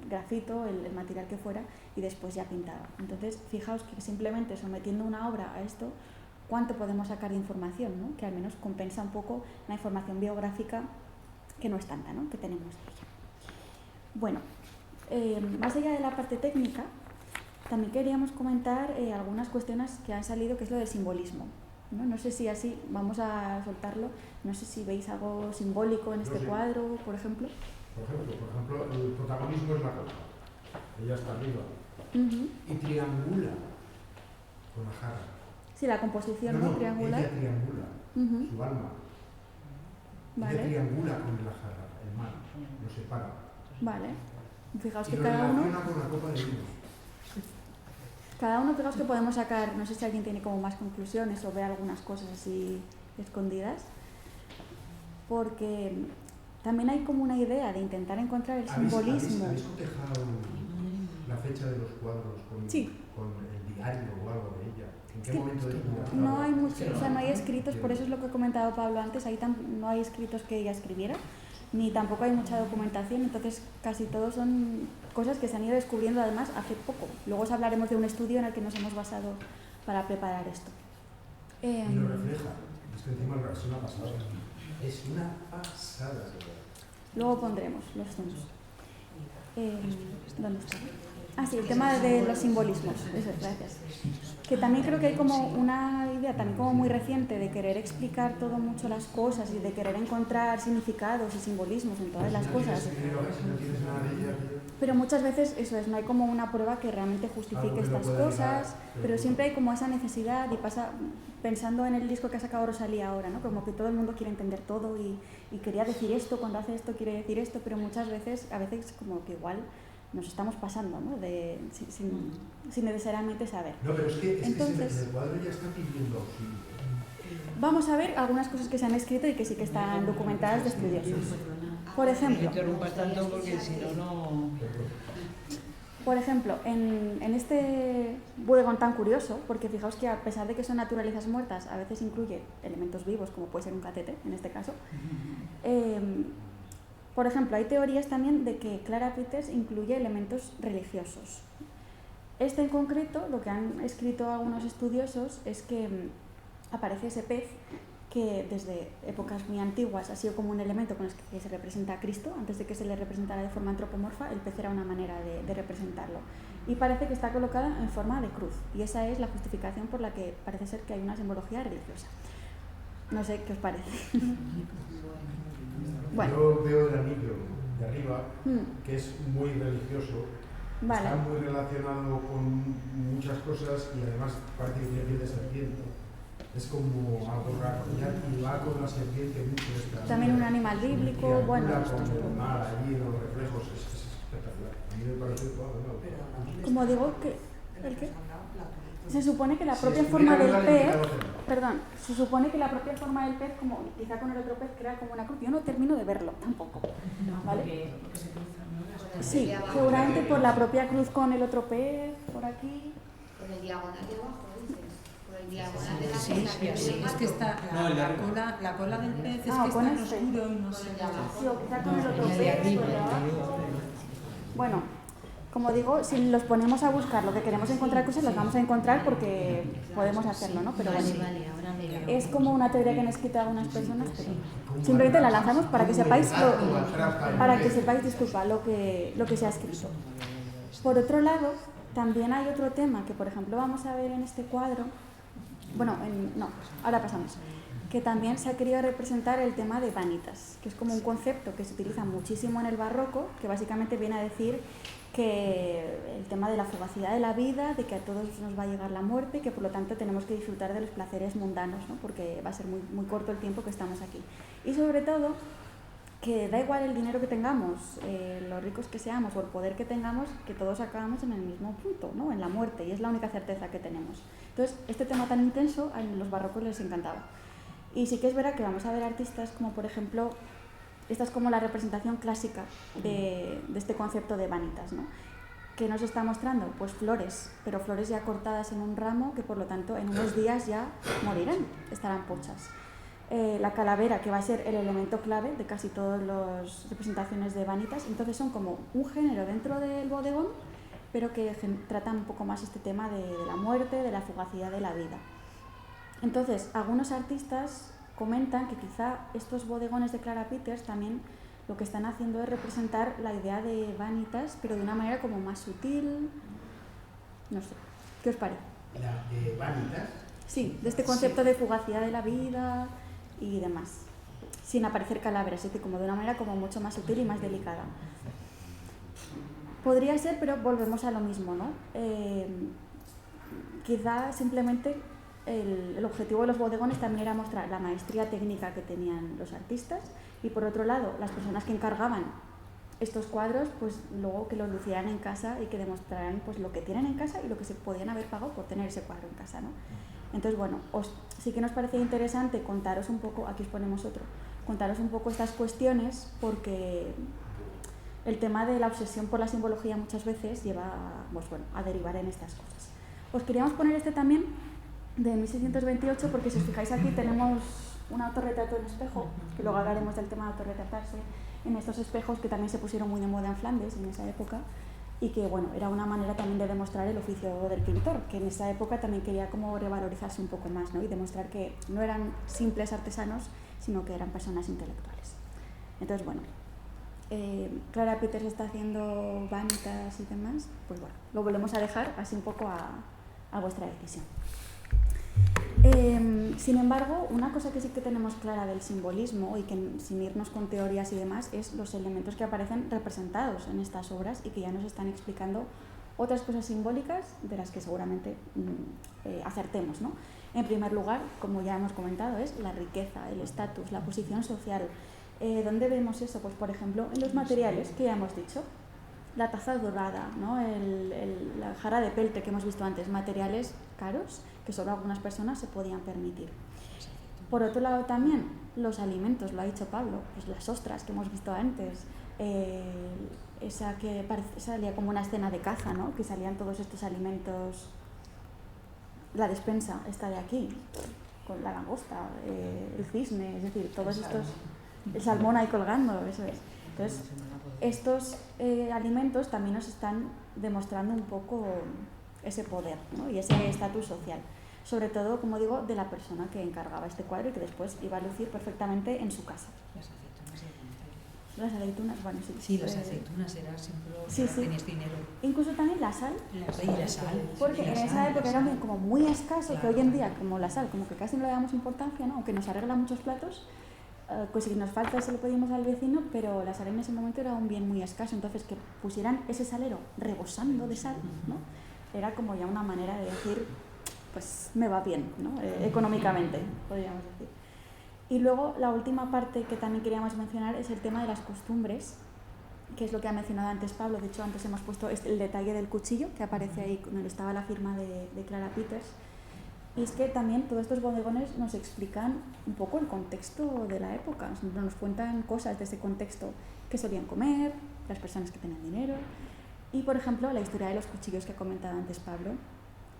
grafito, el material que fuera, y después ya pintaba. Entonces, fijaos que simplemente sometiendo una obra a esto, cuánto podemos sacar de información, ¿no? Que al menos compensa un poco la información biográfica que no es tanta, ¿no? Que tenemos de ella. Bueno, más allá de la parte técnica, también queríamos comentar algunas cuestiones que han salido, que es lo del simbolismo, ¿no? No sé si así vamos a soltarlo, no sé si veis algo simbólico en este cuadro, por ejemplo. Por ejemplo, el protagonismo es la rosa. Ella está arriba. Y triangula con la jarra. Sí, la composición, ¿no? Triangular. Ella triangula su alma. Vale. Ella triangula con la jarra, el mar, lo separa. Vale. Fijaos Y que lo cada relaciona con la copa de vino. fijaos que podemos sacar, no sé si alguien tiene como más conclusiones o ve algunas cosas así escondidas, porque también hay como una idea de intentar encontrar el simbolismo. ¿Habéis cotejado la fecha de los cuadros con el diario o algo de ella? ¿En qué momento de tu vida? No hay mucho, o sea, no hay escritos, por eso es lo que ha comentado Pablo antes, ahí no hay escritos que ella escribiera, ni tampoco hay mucha documentación, entonces casi todo son cosas que se han ido descubriendo además hace poco. Luego os hablaremos de un estudio en el que nos hemos basado para preparar esto. Y lo refleja, es que encima es una pasada. Es una pasada. Luego pondremos los zooms. ¿Dónde está? Ah, sí, el tema de los simbolismos, eso, gracias. Que también creo que hay como una idea también como muy reciente de querer explicar todo mucho las cosas y de querer encontrar significados y simbolismos en todas las cosas. Pero muchas veces eso es, no hay como una prueba que realmente justifique estas cosas, pero siempre hay como esa necesidad y pasa pensando en el disco que ha sacado Rosalía ahora, ¿no? Como que todo el mundo quiere entender todo y quería decir esto, cuando hace esto quiere decir esto, pero muchas veces, a veces como que igual nos estamos pasando, ¿no? Sin necesariamente saber. No, pero es que entonces, en el cuadro ya está pidiendo auxilio. Vamos a ver algunas cosas que se han escrito y que sí que están documentadas de estudiosos. Por ejemplo, No interrumpas tanto porque si no... Por ejemplo, en este bodegón tan curioso, porque fijaos que a pesar de que son naturalezas muertas, a veces incluye elementos vivos, como puede ser un catete, en este caso. Por ejemplo, hay teorías también de que Clara Peters incluye elementos religiosos. Este en concreto, lo que han escrito algunos estudiosos es que aparece ese pez que desde épocas muy antiguas ha sido como un elemento con el que se representa a Cristo. Antes de que se le representara de forma antropomorfa, el pez era una manera de representarlo. Y parece que está colocada en forma de cruz. Y esa es la justificación por la que parece ser que hay una simbología religiosa. No sé qué os parece. Bueno. Yo veo el anillo de arriba, que es muy religioso. Vale. Está muy relacionado con muchas cosas y además parece que tiene piel de serpiente. Es como algo raro. Y va con la serpiente mucho. También un animal bíblico, bueno. Con el mar allí, los reflejos, es espectacular. A mí me parece todo. Como digo, ¿el qué? Se supone que la propia forma del pez, perdón, se supone que la propia forma del pez, como quizá con el otro pez, crea como una cruz. Yo no termino de verlo tampoco, ¿vale? Porque se cruzan, ¿no? Sí, seguramente por la propia cruz con el otro pez, por aquí. Por el diagonal de abajo, dices. Por el diagonal de la Sí, es que está la cola del pez es que está en oscuro y no se ve. Sí, o quizá con el otro pez, por debajo. Bueno. Como digo, si los ponemos a buscar lo que queremos encontrar cosas, las vamos a encontrar porque podemos hacerlo, ¿no? Pero bueno, es como una teoría que han escrito algunas personas, pero simplemente la lanzamos para que sepáis lo que se ha escrito. Por otro lado, también hay otro tema que, por ejemplo, vamos a ver en este cuadro. Bueno, ahora pasamos. Que también se ha querido representar el tema de vanitas, que es como un concepto que se utiliza muchísimo en el barroco, que básicamente viene a decir que el tema de la fugacidad de la vida, de que a todos nos va a llegar la muerte, que por lo tanto tenemos que disfrutar de los placeres mundanos, ¿no? Porque va a ser muy, muy corto el tiempo que estamos aquí. Y sobre todo, que da igual el dinero que tengamos, los ricos que seamos o el poder que tengamos, que todos acabamos en el mismo punto, ¿no? En la muerte, y es la única certeza que tenemos. Entonces, este tema tan intenso a los barrocos les encantaba. Y sí que es verdad que vamos a ver artistas como, por ejemplo, esta es como la representación clásica de este concepto de vanitas, ¿no? Que nos está mostrando pues flores, pero flores ya cortadas en un ramo que por lo tanto en unos días ya morirán, estarán pochas. La calavera, que va a ser el elemento clave de casi todas las representaciones de vanitas, entonces son como un género dentro del bodegón, pero que tratan un poco más este tema de la muerte, de la fugacidad de la vida. Entonces, algunos artistas comentan que quizá estos bodegones de Clara Peters también lo que están haciendo es representar la idea de Vanitas, pero de una manera como más sutil. No sé, ¿qué os parece? La de Vanitas. Sí, de este concepto de fugacidad de la vida y demás, sin aparecer calaveras, es decir, como de una manera como mucho más sutil y más delicada. Podría ser, pero volvemos a lo mismo, ¿no? Quizá simplemente el objetivo de los bodegones también era mostrar la maestría técnica que tenían los artistas y, por otro lado, las personas que encargaban estos cuadros, pues luego que los lucieran en casa y que demostraran pues lo que tienen en casa y lo que se podían haber pagado por tener ese cuadro en casa, ¿no? Entonces, bueno, sí que nos parece interesante contaros un poco, aquí os ponemos otro, contaros un poco estas cuestiones porque el tema de la obsesión por la simbología muchas veces lleva pues, bueno, a derivar en estas cosas. Os queríamos poner este también de 1628 porque si os fijáis aquí tenemos un autorretrato en espejo, que luego hablaremos del tema de autorretratarse, en estos espejos que también se pusieron muy de moda en Flandes en esa época y que bueno, era una manera también de demostrar el oficio del pintor, que en esa época también quería como revalorizarse un poco más, ¿no? Y demostrar que no eran simples artesanos, sino que eran personas intelectuales. Entonces, bueno, Clara Peters está haciendo Vanitas y demás, pues bueno, lo volvemos a dejar así un poco a vuestra decisión. Sin embargo, una cosa que sí que tenemos clara del simbolismo y que sin irnos con teorías y demás es los elementos que aparecen representados en estas obras y que ya nos están explicando otras cosas simbólicas de las que seguramente acertemos, ¿no? En primer lugar, como ya hemos comentado, es la riqueza, el estatus, la posición social. ¿Dónde vemos eso? Pues por ejemplo en los materiales que ya hemos dicho. La taza dorada, ¿no? La jarra de peltre que hemos visto antes, materiales caros que solo algunas personas se podían permitir. Por otro lado también los alimentos, lo ha dicho Pablo, pues las ostras que hemos visto antes, esa que salía como una escena de caza, ¿no? Que salían todos estos alimentos, la despensa esta de aquí, con la langosta, el cisne, es decir, todos estos, el salmón ahí colgando, eso es. Entonces, estos alimentos también nos están demostrando un poco ese poder, ¿no? Y ese estatus social. Sobre todo, como digo, de la persona que encargaba este cuadro y que después iba a lucir perfectamente en su casa. Las aceitunas, bueno, sí. Sí, las aceitunas era siempre sí, sí. Tenías dinero. Incluso también la sal. La sal. Porque en esa época era como muy escaso, claro, que hoy en día, como la sal, como que casi no le damos importancia, ¿no? Aunque nos arregla muchos platos, pues si nos falta se lo pedimos al vecino, pero la sal en ese momento era un bien muy escaso, entonces que pusieran ese salero rebosando de sal, ¿no? Era como ya una manera de decir, pues me va bien, ¿no? Económicamente, podríamos decir. Y luego la última parte que también queríamos mencionar es el tema de las costumbres, que es lo que ha mencionado antes Pablo. De hecho, antes hemos puesto el detalle del cuchillo, que aparece ahí donde estaba la firma de Clara Peters. Y es que también todos estos bodegones nos explican un poco el contexto de la época, nos cuentan cosas de ese contexto, que solían comer, las personas que tenían dinero. Y, por ejemplo, la historia de los cuchillos que ha comentado antes Pablo,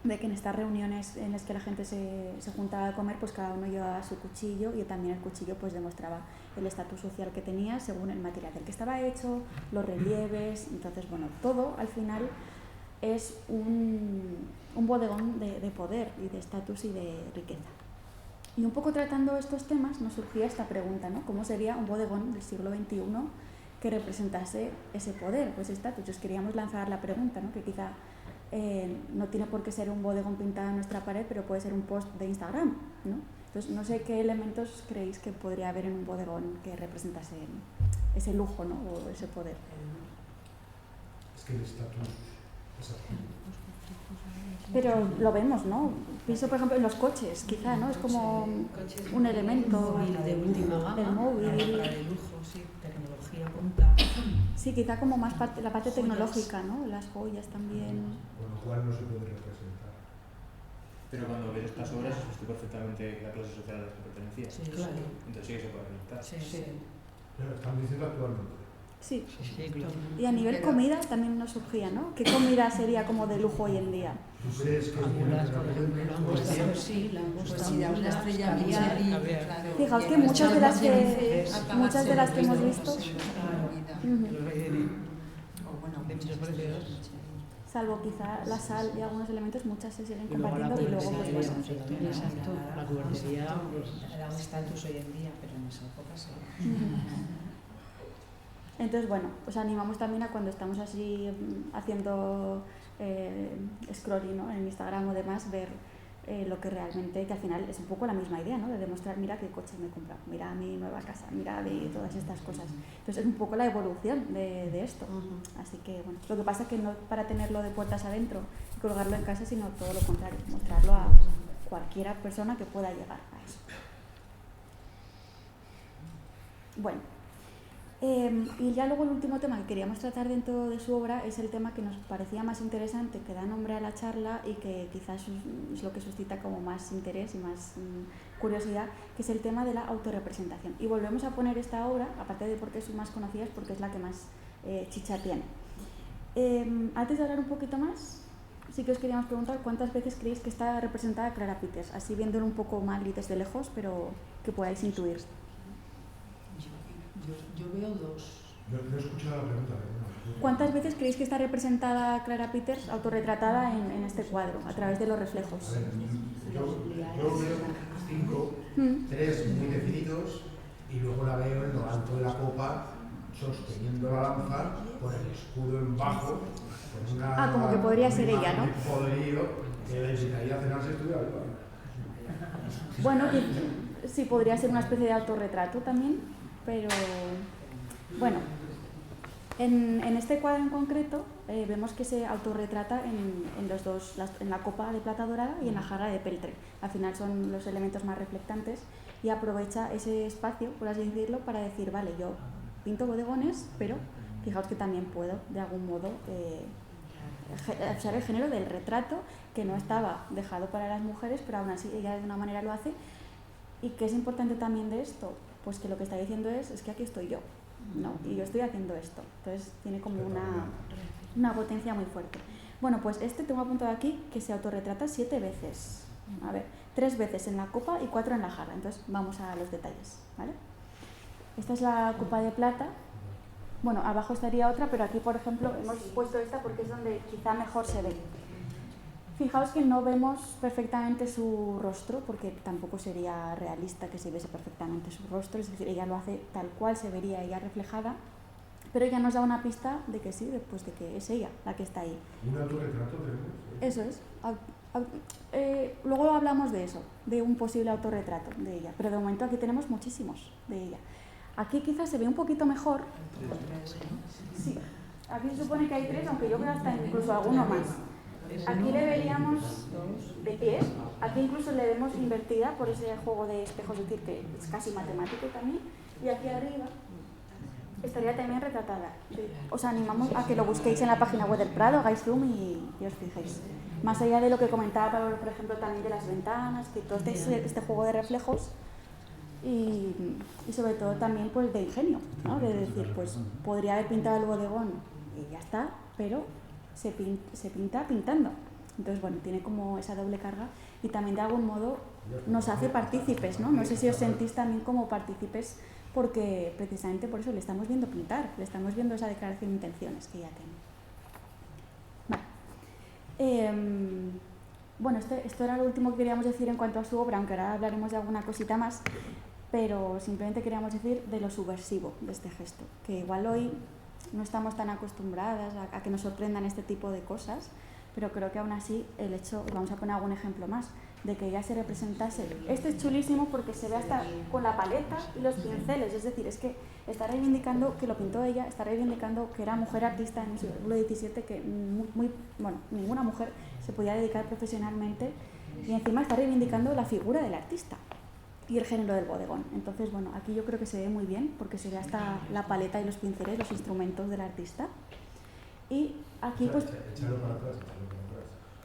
de que en estas reuniones en las que la gente se juntaba a comer, pues cada uno llevaba su cuchillo y también el cuchillo pues demostraba el estatus social que tenía según el material del que estaba hecho, los relieves. Entonces, bueno, todo al final es un bodegón de poder y de estatus y de riqueza. Y un poco tratando estos temas nos surgía esta pregunta, ¿no? ¿Cómo sería un bodegón del siglo XXI que representase ese poder, pues estatus? Os queríamos lanzar la pregunta, ¿no? Que quizá no tiene por qué ser un bodegón pintado en nuestra pared, pero puede ser un post de Instagram, ¿no? Entonces, no sé qué elementos creéis que podría haber en un bodegón que representase ese lujo, ¿no? O ese poder. Es que el estatus es así. Pero lo vemos, ¿no? Pienso, por ejemplo, en los coches, quizá, ¿no? Es como un elemento de última gama, del móvil. para el lujo, sí, tecnología punta. Sí, quizá como más la parte tecnológica, ¿no? Las joyas también. Con lo cual no se puede representar. Pero cuando ves estas obras, has visto perfectamente la clase social a la que pertenecía. Sí, claro. Entonces sí que se puede representar. Sí, sí. Pero estamos diciendo actualmente. Sí. Sí, claro. Y a nivel comida también nos surgía, ¿no? ¿Qué comida sería como de lujo hoy en día? ¿Tú crees que Algunas, por ejemplo, langostas. Pues sí, Pues si da una estrella Michelin, Caviar. Fijaos que muchas de las que hemos visto. Claro. Ujú. Los hay de O bueno, muchos precios. salvo quizá la sal y algunos elementos, muchas se siguen Y luego la compartiendo y luego pues cubertería, pasan. exacto, la cubertería, pues, Da un estatus hoy en día, pero en esa época sí. Entonces, bueno, os animamos también a cuando estamos así haciendo scrolling, ¿no?, en Instagram o demás, ver lo que realmente, que al final es un poco la misma idea, ¿no?, de demostrar, mira qué coche me he comprado, mira mi nueva casa, mira todas estas cosas. Entonces es un poco la evolución de esto. Así que, bueno, lo que pasa es que no para tenerlo de puertas adentro y colgarlo en casa, sino todo lo contrario, mostrarlo a cualquiera persona que pueda llegar a eso. Bueno. Y ya luego el último tema que queríamos tratar dentro de su obra es el tema que nos parecía más interesante, que da nombre a la charla y que quizás es lo que suscita como más interés y más curiosidad, que es el tema de la autorrepresentación. Y volvemos a poner esta obra, aparte de porque es más conocida, es porque es la que más chicha tiene. Antes de hablar un poquito más, sí que os queríamos preguntar cuántas veces creéis que está representada Clara Peters, así viéndolo un poco mal y desde lejos, pero que podáis intuir. Yo veo dos. No he escuchado la pregunta. ¿No? ¿Cuántas veces creéis que está representada Clara Peters, autorretratada en este cuadro, a través de los reflejos? A ver, yo veo 5, 3 muy definidos y luego la veo en lo alto de la copa sosteniendo la lanza con el escudo en bajo. Con una, como que podría ser ella, ¿no? Un poderío que le invitaría a cenar si estuviera viva. Bueno, sí, podría ser una especie de autorretrato también. Pero bueno, en este cuadro en concreto vemos que se autorretrata en los dos, en la copa de plata dorada y en la jarra de peltre. Al final son los elementos más reflectantes y aprovecha ese espacio, por así decirlo, para decir, vale, yo pinto bodegones, pero fijaos que también puedo, de algún modo, usar el género del retrato, que no estaba dejado para las mujeres, pero aún así ella de una manera lo hace. ¿Y qué es importante también de esto? Pues que lo que está diciendo es que aquí estoy yo, ¿no? Y yo estoy haciendo esto. Entonces tiene como una potencia muy fuerte. Bueno, pues tengo apuntado aquí que se autorretrata 7 veces. A ver, 3 veces en la copa y 4 en la jarra. Entonces vamos a los detalles, ¿vale? Esta es la copa de plata. Bueno, abajo estaría otra, pero aquí, por ejemplo, hemos puesto esta porque es donde quizá mejor se ve. Fijaos que no vemos perfectamente su rostro, porque tampoco sería realista que se viese perfectamente su rostro, es decir, ella lo hace tal cual se vería ella reflejada, pero ella nos da una pista de que sí, pues de que es ella la que está ahí. ¿Un autorretrato tenemos? Eso es. Luego hablamos de eso, de un posible autorretrato de ella, pero de momento aquí tenemos muchísimos de ella. Aquí quizás se ve un poquito mejor. Sí, aquí se supone que hay 3, aunque yo veo hasta incluso alguno más. Aquí le veríamos de pie, aquí incluso le vemos invertida por ese juego de espejos, es decir, que es casi matemático también, y aquí arriba estaría también retratada. Os animamos a que lo busquéis en la página web del Prado, hagáis zoom y os fijéis. Más allá de lo que comentaba Pablo, por ejemplo, también de las ventanas, que todo este juego de reflejos y sobre todo también pues de ingenio, ¿no? De decir, pues podría haber pintado el bodegón y ya está, pero se pinta pintando. Entonces, bueno, tiene como esa doble carga y también de algún modo nos hace partícipes, ¿no? No sé si os sentís también como partícipes porque precisamente por eso le estamos viendo pintar, le estamos viendo esa declaración de intenciones que ya tiene. Vale. Bueno, esto era lo último que queríamos decir en cuanto a su obra, aunque ahora hablaremos de alguna cosita más, pero simplemente queríamos decir de lo subversivo de este gesto, que igual hoy no estamos tan acostumbradas a que nos sorprendan este tipo de cosas, pero creo que aún así el hecho, vamos a poner algún ejemplo más, de que ella se representase. Este es chulísimo porque se ve hasta con la paleta y los pinceles, es decir, es que está reivindicando que lo pintó ella, está reivindicando que era mujer artista en el siglo XVII, que ninguna mujer se podía dedicar profesionalmente, y encima está reivindicando la figura del artista y el género del bodegón. Entonces, bueno, aquí yo creo que se ve muy bien porque se ve hasta la paleta y los pinceles, los instrumentos del artista. Y aquí pues... Echarlo para atrás.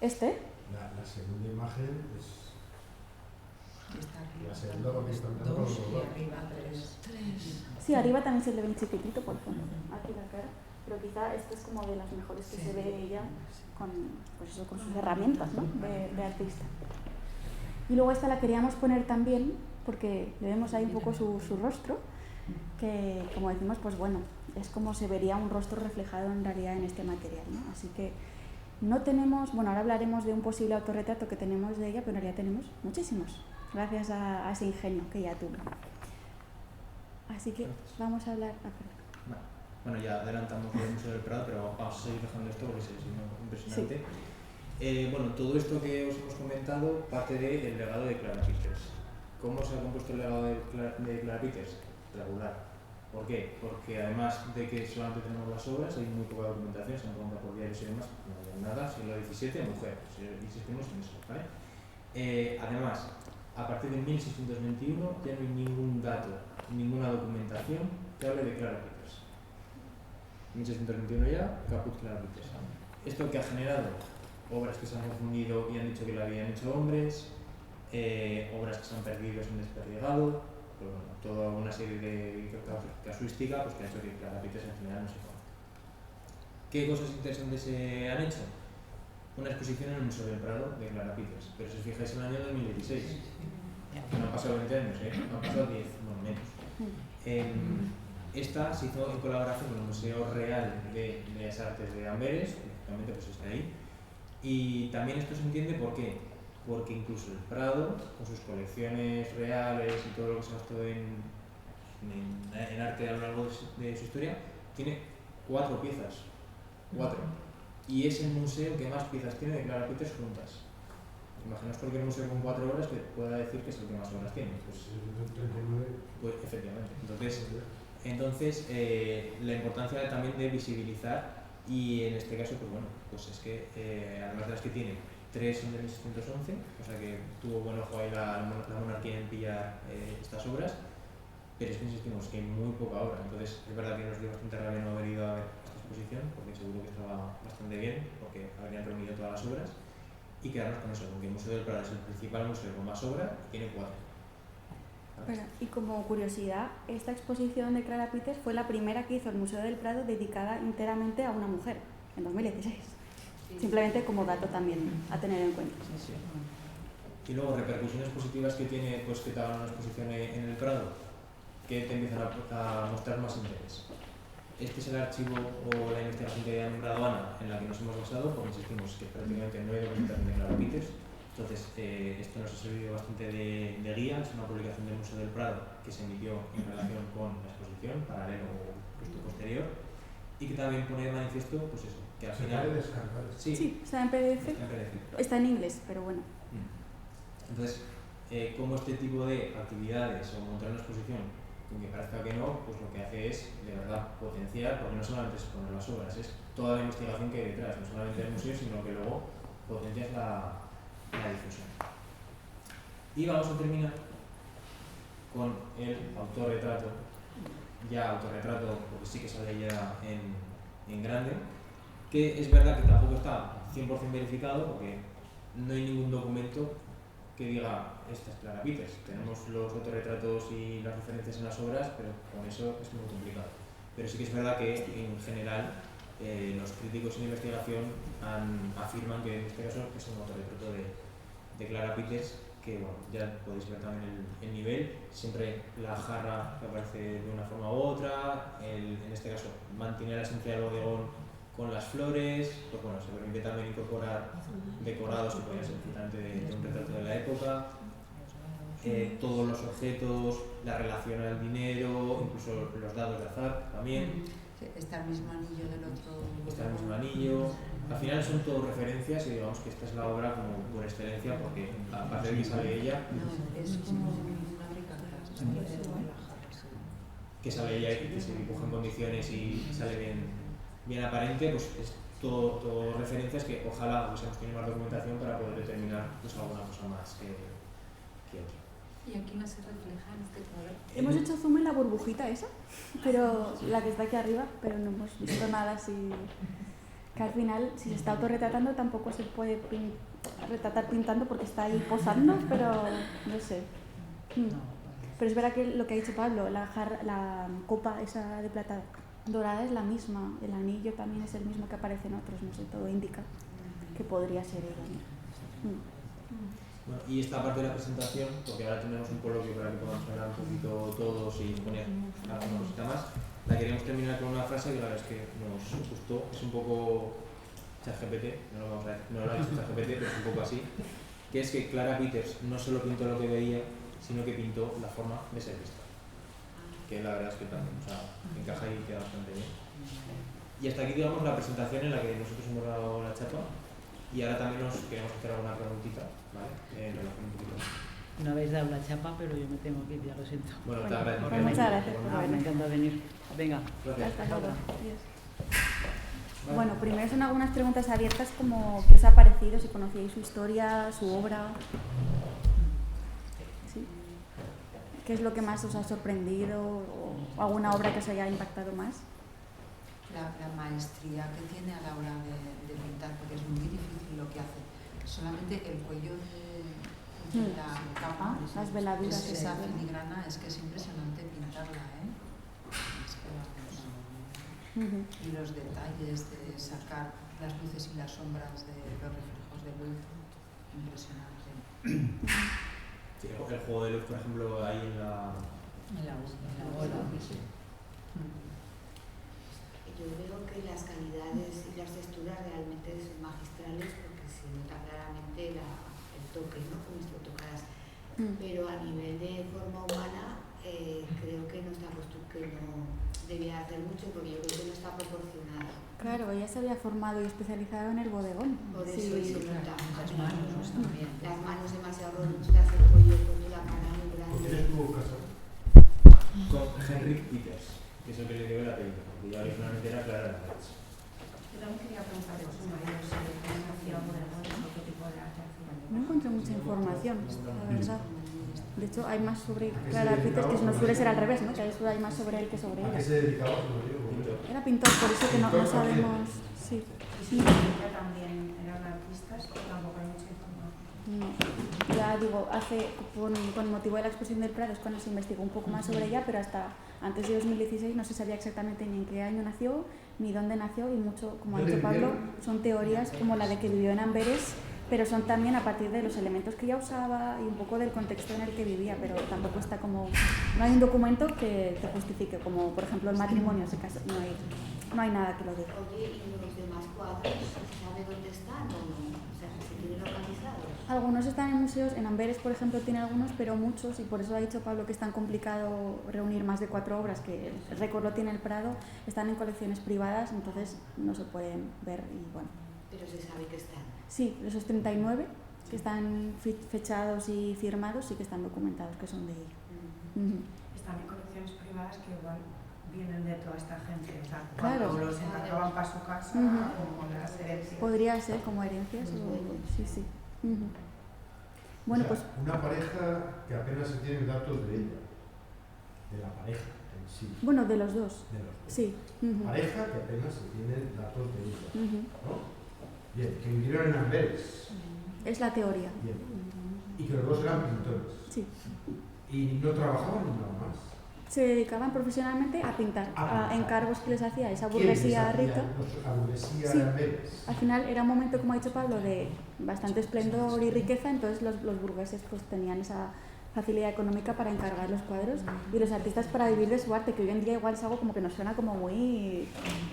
La segunda imagen es... La segunda porque está entrando con los dos. Arriba 3. Sí, arriba también se le ve un chiquitito, por ejemplo, aquí la cara. Pero quizá esta es como de las mejores que se ve ella con sus herramientas, ¿no? de artista. Y luego esta la queríamos poner también porque le vemos ahí un poco su rostro, que como decimos, pues bueno, es como se vería un rostro reflejado en realidad en este material, ¿no? Así que No tenemos, bueno, ahora hablaremos de un posible autorretrato que tenemos de ella, pero en realidad tenemos muchísimos, gracias a ese ingenio que ella tuvo. Así que vamos a hablar... Bueno, ya adelantamos el Museo del Prado, pero vamos a seguir dejando esto porque es impresionante. Sí. Bueno, todo esto que os hemos comentado parte del legado de Clara Peters. ¿Cómo se ha compuesto el legado de Clara Peters? Regular. ¿Por qué? Porque además de que solamente tenemos las obras, hay muy poca documentación, se han preguntado por diarios y demás, no hay nada, siglo XVII, mujer, insistimos en eso, ¿vale? Además, a partir de 1621 ya no hay ningún dato, ninguna documentación que hable de Clara Peters. 1621 ya, caput Clara Peters. Esto que ha generado obras que se han confundido y han dicho que la habían hecho hombres, obras que se han perdido, se han desperdigado, pues bueno, toda una serie de casuística pues, que ha hecho que Clara Peters en general no se conozca. ¿Qué cosas interesantes se han hecho? Una exposición en el Museo del Prado de Clara Peters, pero si os fijáis en el año 2016, que no han pasado 20 años, no han pasado 10, bueno, menos. Esta se hizo en colaboración con el Museo Real de Bellas Artes de Amberes, lógicamente pues está ahí, y también esto se entiende por qué. Porque incluso el Prado, con sus colecciones reales y todo lo que se gastó en arte a lo largo de su historia, tiene 4 piezas. 4. Y es el museo que más piezas tiene de Clara Peters juntas. Imaginaos cualquier museo con 4 obras que pueda decir que es el que más obras tiene. Pues efectivamente. Entonces la importancia también de visibilizar, y en este caso, pues bueno, pues es que además de las que tiene, 3 son de 1611, o sea que tuvo buen ojo ahí la monarquía en pillar estas obras, pero es que insistimos que hay muy poca obra. Entonces es verdad que nos dio bastante rabia no haber ido a ver esta exposición, porque seguro que estaba bastante bien, porque habrían reunido todas las obras, y quedarnos con eso, porque el Museo del Prado es el principal museo con más obra y tiene 4. Pero, y como curiosidad, esta exposición de Clara Peters fue la primera que hizo el Museo del Prado dedicada enteramente a una mujer, en 2016. Simplemente como dato también a tener en cuenta. Y luego, repercusiones positivas que tiene pues que te hagan una exposición en el Prado, que te empiezan a mostrar más interés. Este es el archivo o la investigación que ha nombrado Ana, en la que nos hemos basado, porque insistimos que prácticamente no hay documentación de Clara Peters. Entonces, esto nos ha servido bastante de guía. Es una publicación del Museo del Prado que se emitió en relación con la exposición, paralelo o justo posterior, y que también pone de manifiesto, pues eso, que al final... ¿Se puede descargar? Sí, está en PDF. Está en inglés, pero bueno. Entonces, como este tipo de actividades o montar una exposición, aunque parezca que no, pues lo que hace es, de verdad, potenciar, porque no solamente es poner las obras, es toda la investigación que hay detrás, no solamente del museo, sino que luego potencias la difusión. Y vamos a terminar con el autorretrato, porque sí que sale ya en grande, que es verdad que tampoco está 100% verificado, porque no hay ningún documento que diga esta es Clara Peters. Tenemos los autorretratos y las referencias en las obras, pero con eso es muy complicado. Pero sí que es verdad que en general los críticos en investigación afirman que en este caso es un autorretrato de Clara Peters, que bueno, ya podéis ver también el nivel, siempre la jarra que aparece de una forma u otra, en este caso mantiene la esencia del bodegón con las flores, pues bueno, se permite también incorporar decorados que podrían ser totalmente de un retrato de la época, todos los objetos, la relación al dinero, incluso los dados de azar también. Está el mismo anillo del otro. Está el mismo anillo. Al final son todo referencias y digamos que esta es la obra como por excelencia, porque aparte de que sale ella, No, es como una rica que sale ella y que se dibuja en condiciones y sale bien aparente, pues es todo referencias que ojalá hubiésemos tenido más documentación para poder determinar pues alguna cosa más que otra. ¿Y aquí no se refleja en este cuadro? Hemos hecho zoom en la burbujita esa, pero la que está aquí arriba, pero no hemos visto nada así. Que al final, si se está autorretratando, tampoco se puede retratar pintando porque está ahí posando, pero no sé. Pero es verdad que lo que ha dicho Pablo, la copa esa de plata dorada es la misma, el anillo también es el mismo que aparece en otros, no sé, todo indica que podría ser ella. Bueno, y esta parte de la presentación, porque ahora tenemos un coloquio para que podamos hablar un poquito todos y poner alguna cosita más, la queríamos terminar con una frase que la verdad es que nos gustó, es un poco ChatGPT, no lo ha dicho ChatGPT, pero es un poco así, que es que Clara Peters no solo pintó lo que veía, sino que pintó la forma de ser vista. Que la verdad es que también, o sea, encaja y queda bastante bien. Y hasta aquí, digamos, la presentación en la que nosotros hemos dado la chapa, y ahora también nos queremos hacer alguna preguntita, ¿vale? En relación un poquito. No habéis dado la chapa, pero yo me tengo que ir, ya lo siento. Bueno, te agradezco. Pues muchas gracias por Me venir. encanta venir. Venga. Gracias. Hasta luego. Adiós. Vale. Bueno, primero son algunas preguntas abiertas como qué os ha parecido, si conocíais su historia, su obra. ¿Sí? ¿Qué es lo que más os ha sorprendido o alguna obra que os haya impactado más? La maestría que tiene a la hora de pintar, porque es muy difícil lo que hace. Solamente el cuello de la capa, las veladuras, esa filigrana, es que es impresionante pintarla, ¿eh? Es que, y los detalles de sacar las luces y las sombras de los reflejos de luz, impresionante. Sí, el juego de luz, por ejemplo, ahí en la bola. Sí. Yo veo que las calidades y las texturas realmente son magistrales porque se nota claramente el toque, ¿no? Como si lo tocaras. Pero a nivel de forma humana creo que no debía hacer mucho porque yo creo que no está proporcionado. Claro, ella se había formado y especializado en el bodegón. Por eso Sí. se nota. Las manos también. Las manos demasiado robustas, el cuello con la cara muy grande. ¿Quién estuvo casado? Con Henrik Peters, que es el que le dio la película, porque ya originalmente era Clara Peters. Yo también quería preguntar a su marido si hacía bodegones o qué tipo de arte hacía. No encontré mucha información, la verdad. De hecho, hay más sobre Clara Peters, que no suele ser al revés, ¿no? Que hay más sobre él que sobre ¿A qué ella. se dedicaba su marido? Era pintor, por eso que no sabemos. Sí. Y si ella también eran artistas, tampoco hay mucha información. No. Ya digo, con motivo de la exposición del Prado es cuando se investigó un poco más sobre ella, pero hasta antes de 2016 no se sabía exactamente ni en qué año nació, ni dónde nació, y mucho, como ha dicho Pablo, son teorías como la de que vivió en Amberes, pero son también a partir de los elementos que ella usaba y un poco del contexto en el que vivía, pero tampoco está como... No hay un documento que justifique, como por ejemplo el matrimonio, ese caso, no hay nada que lo diga. Oye, ¿y los demás cuadros se sabe dónde están o no? O sea, ¿se tienen localizados? Algunos están en museos, en Amberes por ejemplo tiene algunos, pero muchos, y por eso ha dicho Pablo que es tan complicado reunir más de 4 obras, que el récord lo tiene el Prado, están en colecciones privadas, entonces no se pueden ver y bueno. Pero se sabe que están. Sí, esos 39 que están fechados y firmados sí que están documentados, que son de ella. Están en colecciones privadas que igual vienen de toda esta gente. O sea, Claro. cuando los encargaban para su casa, como las herencias. Podría ser como herencias o... Sí. Bueno, O sea, pues una pareja que apenas se tienen datos de ella, de la pareja en sí. bueno, de los dos. De los dos. Sí. Pareja que apenas se tienen datos de ella. ¿No? Bien, que vivieron en Amberes. Es la teoría. Bien. Y que los dos eran pintores. Sí. Y no trabajaban en nada más. Se dedicaban profesionalmente a pintar, a encargos que les hacía esa ¿Quién les burguesía hacía rica. La burguesía Sí. de Amberes. Al final era un momento, como ha dicho Pablo, de bastante esplendor y riqueza, entonces los burgueses pues tenían esa facilidad económica para encargar los cuadros y los artistas para vivir de su arte, que hoy en día igual es algo como que nos suena como muy...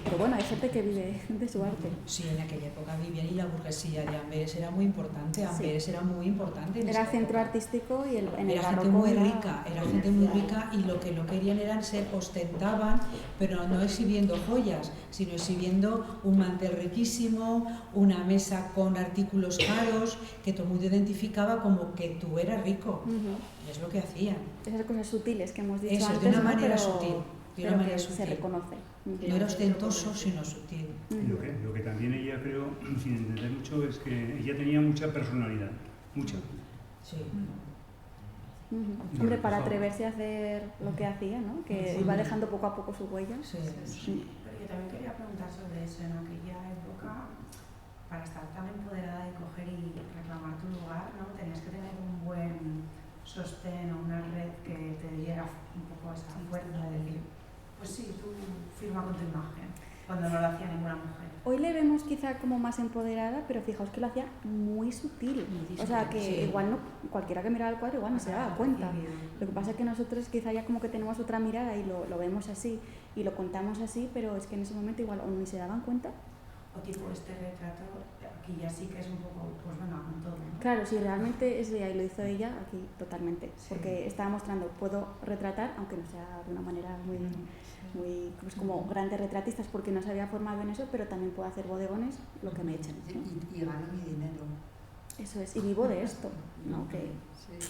Pero bueno, hay gente que vive de su arte. Sí, en aquella época vivían y la burguesía de Amberes era muy importante. Amberes era muy importante. En Era esa centro época. artístico y en el Era gente barroco muy era- rica, era gente muy rica y lo que no querían era ser, ostentaban, pero no exhibiendo joyas, sino exhibiendo un mantel riquísimo, una mesa con artículos caros, que todo el mundo identificaba como que tú eras rico. Y es lo que hacían. Esas cosas sutiles que hemos dicho Eso, antes, de una ¿no? manera Pero- sutil. De pero una manera que sutil. se reconoce. No era ostentoso, sino sutil. Y lo que también ella, creo, sin entender mucho, es que ella tenía mucha personalidad, mucha. Sí. Hombre, para atreverse a hacer lo que hacía, ¿no? Que iba dejando poco a poco su huella. Sí. Pero yo también quería preguntar sobre eso. En aquella época, para estar tan empoderada y coger y reclamar tu lugar, ¿no? Tenías que tener un buen sostén o una red que te diera un poco esa fuerza de decir, pues sí, tú firma con tu imagen, cuando no lo hacía ninguna mujer. Hoy le vemos quizá como más empoderada, pero fijaos que lo hacía muy sutil. O sea, que Sí. igual no, cualquiera que mirara el cuadro igual no se daba cuenta. Lo que pasa es que nosotros quizá ya como que tenemos otra mirada y lo vemos así y lo contamos así, pero es que en ese momento igual o ni se daban cuenta o tipo este retrato, aquí ya sí que es un poco, pues venga, con todo, ¿no? Claro, sí, realmente es ella y lo hizo ella aquí totalmente, porque estaba mostrando, puedo retratar, aunque no sea de una manera muy pues como grandes retratistas, porque no se había formado en eso, pero también puedo hacer bodegones, lo que me echen, ¿no? Y gano mi dinero. Eso es, y vivo de esto, ¿no? Que, Sí.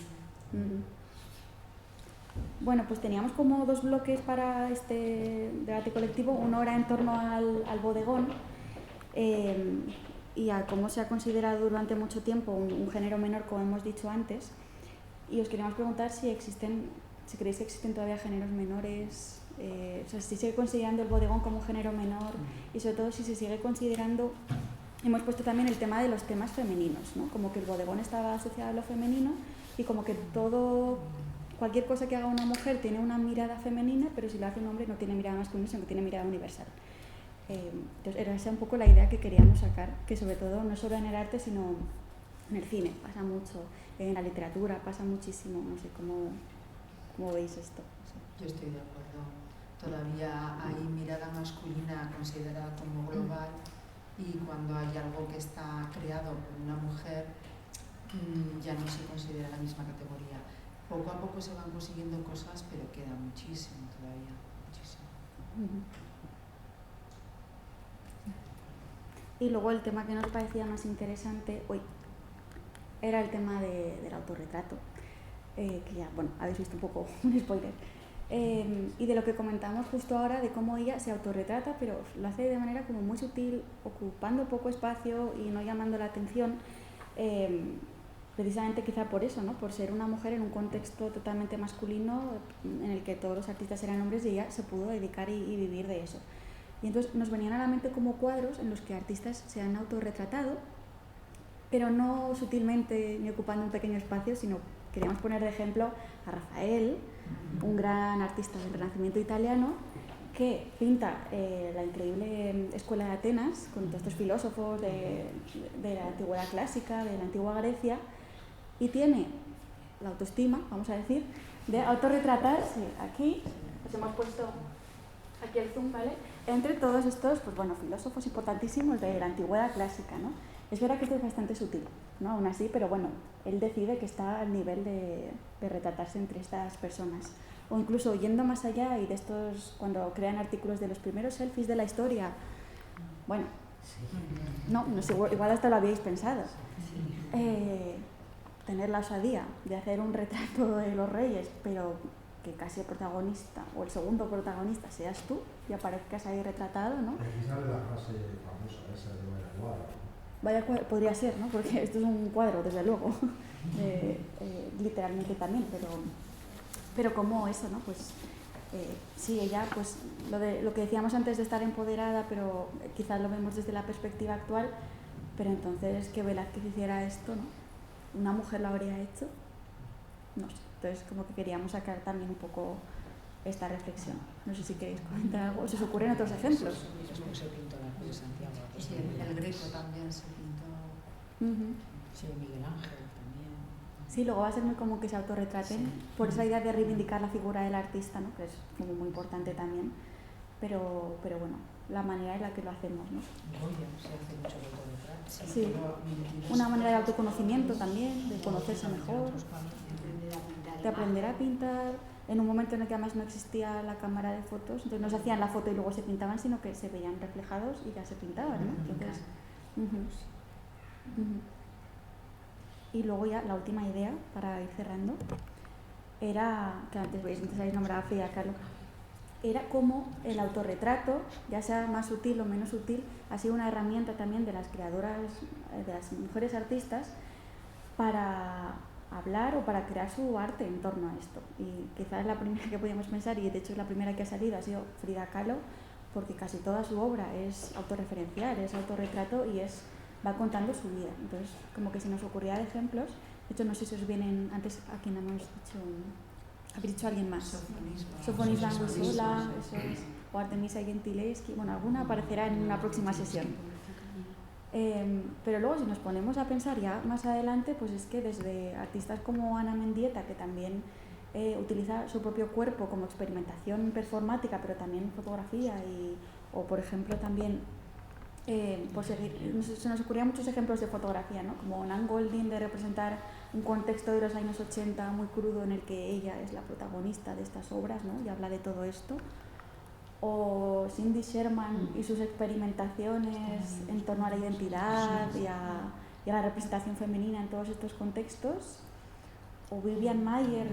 Bueno, pues teníamos como 2 bloques para este debate colectivo. Uno era en torno al bodegón y a cómo se ha considerado durante mucho tiempo un género menor, como hemos dicho antes. Y os queríamos preguntar si creéis que existen todavía géneros menores, o sea, si sigue considerando el bodegón como un género menor y sobre todo si se sigue considerando. Hemos puesto también el tema de los temas femeninos, ¿no? Como que el bodegón estaba asociado a lo femenino y como que cualquier cosa que haga una mujer tiene una mirada femenina, pero si lo hace un hombre no tiene mirada masculina, sino que tiene mirada universal. Entonces era esa un poco la idea que queríamos sacar, que sobre todo no solo en el arte, sino en el cine, pasa mucho, en la literatura pasa muchísimo, no sé cómo veis esto. Yo estoy de acuerdo. Todavía hay mirada masculina considerada como global y cuando hay algo que está creado por una mujer ya no se considera la misma categoría. Poco a poco se van consiguiendo cosas, pero queda muchísimo todavía, muchísimo. Y luego el tema que nos parecía más interesante hoy era el tema del autorretrato, que ya, bueno, habéis visto un poco un spoiler. Y de lo que comentamos justo ahora, de cómo ella se autorretrata, pero lo hace de manera como muy sutil, ocupando poco espacio y no llamando la atención, precisamente quizá por eso, ¿no? Por ser una mujer en un contexto totalmente masculino en el que todos los artistas eran hombres y ella se pudo dedicar y vivir de eso. Y entonces nos venían a la mente como cuadros en los que artistas se han autorretratado, pero no sutilmente ni ocupando un pequeño espacio, sino queríamos poner de ejemplo a Rafael, un gran artista del Renacimiento italiano, que pinta la increíble escuela de Atenas, con todos estos filósofos de la antigüedad clásica, de la antigua Grecia, y tiene la autoestima, vamos a decir, de autorretratarse aquí, os hemos puesto aquí el zoom, ¿vale? Entre todos estos, pues bueno, filósofos importantísimos de la antigüedad clásica, ¿no? Es verdad que esto es bastante sutil, ¿no? Aún así, pero bueno, él decide que está al nivel de retratarse entre estas personas. O incluso yendo más allá y de estos, cuando crean artículos de los primeros selfies de la historia, bueno, no sé, igual hasta lo habíais pensado. Tener la osadía de hacer un retrato de los reyes, pero que casi el protagonista o el segundo protagonista seas tú y aparezcas ahí retratado, ¿no? Aquí sale la frase famosa esa de Vaya cuadro, podría ser, ¿no? Porque esto es un cuadro, desde luego, literalmente también, pero como eso, ¿no? Pues sí, ella, pues lo que decíamos antes de estar empoderada, pero quizás lo vemos desde la perspectiva actual, pero entonces que Velázquez hiciera esto, ¿no? ¿Una mujer lo habría hecho? No sé, entonces como que queríamos sacar también un poco esta reflexión. No sé si queréis comentar algo, ¿se os ocurren otros ejemplos? Se pintó la Cruz de Santiago. Sí, el Greco también se pintó. Sí, Miguel Ángel también. Sí, luego va a ser muy común que se autorretraten, por esa idea de reivindicar la figura del artista, ¿no? Que es como muy importante también, pero bueno, la manera en la que lo hacemos, ¿no? Goya se hace mucho autorretrato. Sí, una manera de autoconocimiento también, de conocerse mejor, de aprender a pintar, en un momento en el que además no existía la cámara de fotos, entonces no se hacían la foto y luego se pintaban, sino que se veían reflejados y ya se pintaban, ¿no? Entonces, Y luego ya la última idea, para ir cerrando, era, que antes habéis nombrado a Frida Kahlo, era cómo el autorretrato, ya sea más sutil o menos sutil, ha sido una herramienta también de las creadoras, de las mujeres artistas, para hablar o para crear su arte en torno a esto. Y quizás la primera que podíamos pensar, y de hecho es la primera que ha salido, ha sido Frida Kahlo, porque casi toda su obra es autorreferencial, es autorretrato y va contando su vida. Entonces, como que se nos ocurría de ejemplos. De hecho, no sé si os vienen antes a quien hemos dicho, habéis dicho alguien más. Sofonisba Anguissola, o Artemisia Gentileschi, bueno, alguna aparecerá en una próxima sesión. Pero luego si nos ponemos a pensar ya más adelante, pues es que desde artistas como Ana Mendieta, que también utiliza su propio cuerpo como experimentación performática, pero también fotografía, o por ejemplo también por seguir, se nos ocurrían muchos ejemplos de fotografía, ¿no? Como Nan Goldin, de representar un contexto de los años 80 muy crudo en el que ella es la protagonista de estas obras, ¿no? Y habla de todo esto. O Cindy Sherman y sus experimentaciones en torno a la identidad y a la representación femenina en todos estos contextos. O Vivian Maier,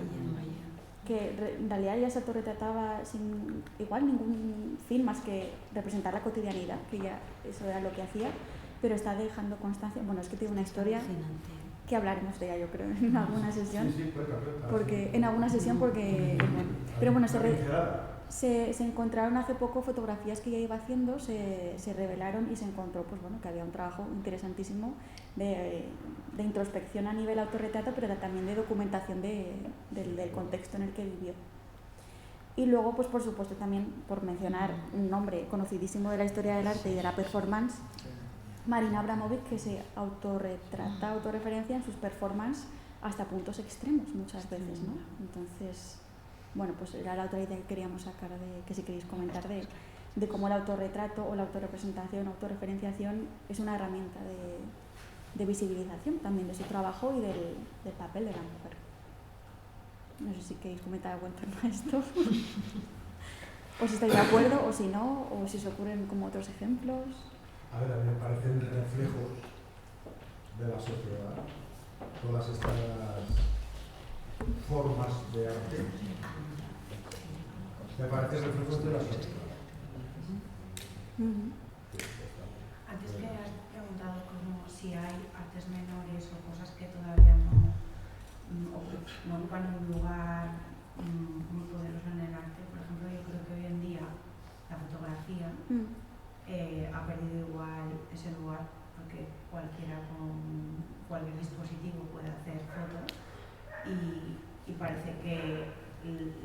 que en realidad ella se autorretrataba sin igual ningún fin más que representar la cotidianidad, que ya eso era lo que hacía, pero está dejando constancia. Bueno, es que tiene una historia que hablaremos de ella, yo creo, en alguna sesión. Porque bueno, pero bueno, se encontraron hace poco fotografías que ella iba haciendo, se revelaron y se encontró pues bueno, que había un trabajo interesantísimo de introspección a nivel autorretrato, pero también de documentación del contexto en el que vivió. Y luego, pues por supuesto, también por mencionar un nombre conocidísimo de la historia del arte y de la performance, Marina Abramovic, que se autorretrata, autorreferencia en sus performances hasta puntos extremos muchas veces, ¿no? Entonces, bueno, pues era la otra idea que queríamos sacar, que si queréis comentar, de cómo el autorretrato o la autorrepresentación, autorreferenciación es una herramienta de visibilización también de su trabajo y del papel de la mujer. No sé si queréis comentar algo en torno a esto. O si estáis de acuerdo, o si no, o si os ocurren como otros ejemplos. A ver, a mí me parecen reflejos de la sociedad, todas estas formas de arte. Me parecen reflejos de la sociedad. Antes que has preguntado como si hay artes menores o cosas que todavía no ocupan un lugar muy poderoso en el arte, por ejemplo, yo creo que hoy en día la fotografía ha perdido igual ese lugar, porque cualquiera con cualquier dispositivo puede hacer fotos y parece que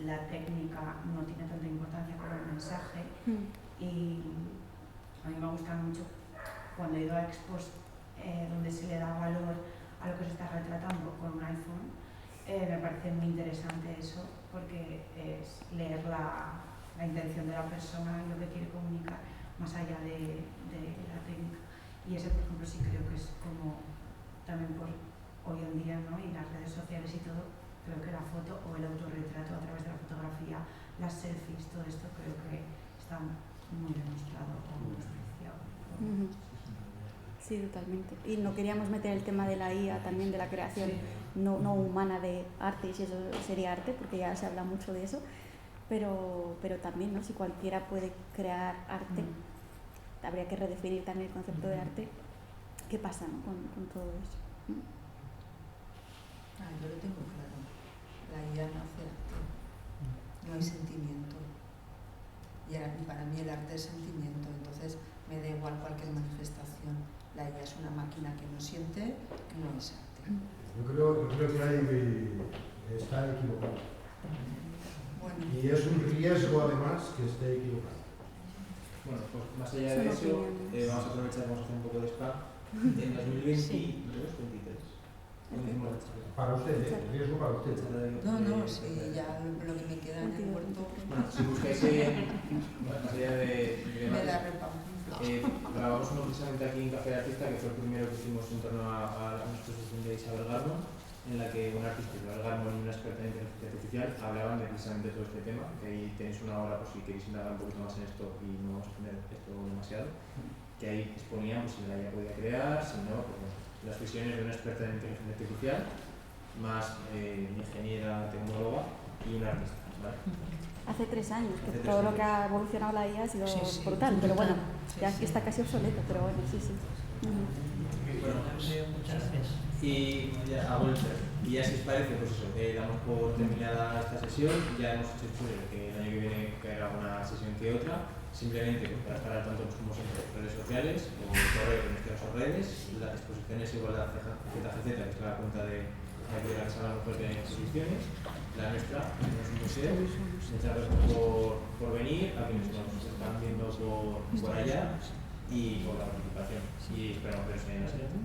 la técnica no tiene tanta importancia como el mensaje. Y a mí me gusta mucho cuando he ido a expos donde se le da valor a lo que se está retratando con un iPhone. Me parece muy interesante eso, porque es leer la intención de la persona y lo que quiere comunicar más allá de la técnica. Y ese, por ejemplo, sí creo que es como también por hoy en día, ¿no? Y las redes sociales y todo, creo que la foto o el autorretrato a través de la fotografía, las selfies, todo esto creo que está muy demostrado o muy despreciado. Sí, totalmente. Y no queríamos meter el tema de la IA también, de la creación no humana de arte, y si eso sería arte, porque ya se habla mucho de eso, pero también, ¿no? Si cualquiera puede crear arte, habría que redefinir también el concepto de arte. ¿Qué pasa, ¿no? con todo eso? Yo lo tengo claro. La IA no hace arte, no hay sentimiento. Y para mí el arte es sentimiento, entonces me da igual cualquier manifestación. La IA es una máquina que no siente, que no es arte. Yo creo que está equivocado. Bueno. Y es un riesgo además que esté equivocado. Bueno, pues más allá de eso, vamos a aprovechar, vamos a hacer un poco de spam. En 2022-23. Para usted, riesgo para usted. No, sí, ya lo que me queda en el muerto. Bueno, si buscáis más allá de me la repamo. Grabamos uno precisamente aquí en Café de Artista, que fue el primero que hicimos en torno a nuestra exposición de Isabel Garmo, en la que un artista, Isabel Garmo y una experta en inteligencia artificial hablaban precisamente de todo este tema, que ahí tenéis una hora por si queréis indagar un poquito más en esto y no vamos a poner esto demasiado, que ahí exponíamos si la IA podía crear, si no, pues bueno, las visiones de una experta en inteligencia artificial, más ingeniera, tecnóloga y un artista, ¿vale? Hace 3 años, que todo lo que ha evolucionado la IA ha sido brutal, pero bueno, ya está casi obsoleto, pero bueno, sí. Bueno, muchas gracias. Y ya a Walter, y ya si os parece, pues eso, damos por terminada esta sesión, ya hemos hecho posible que el año que viene caiga una sesión que otra, simplemente pues, para estar al tanto pues, como siempre, redes sociales, o correo que nos quedan sus redes, la exposición es Igualdad ZGZ, que es la cuenta de la Casa de la Mujer de Exposiciones, la nuestra, tenemos un museo. Muchas gracias por venir, a quienes nos están viendo por allá y por la participación. Y esperamos veros en la sesión.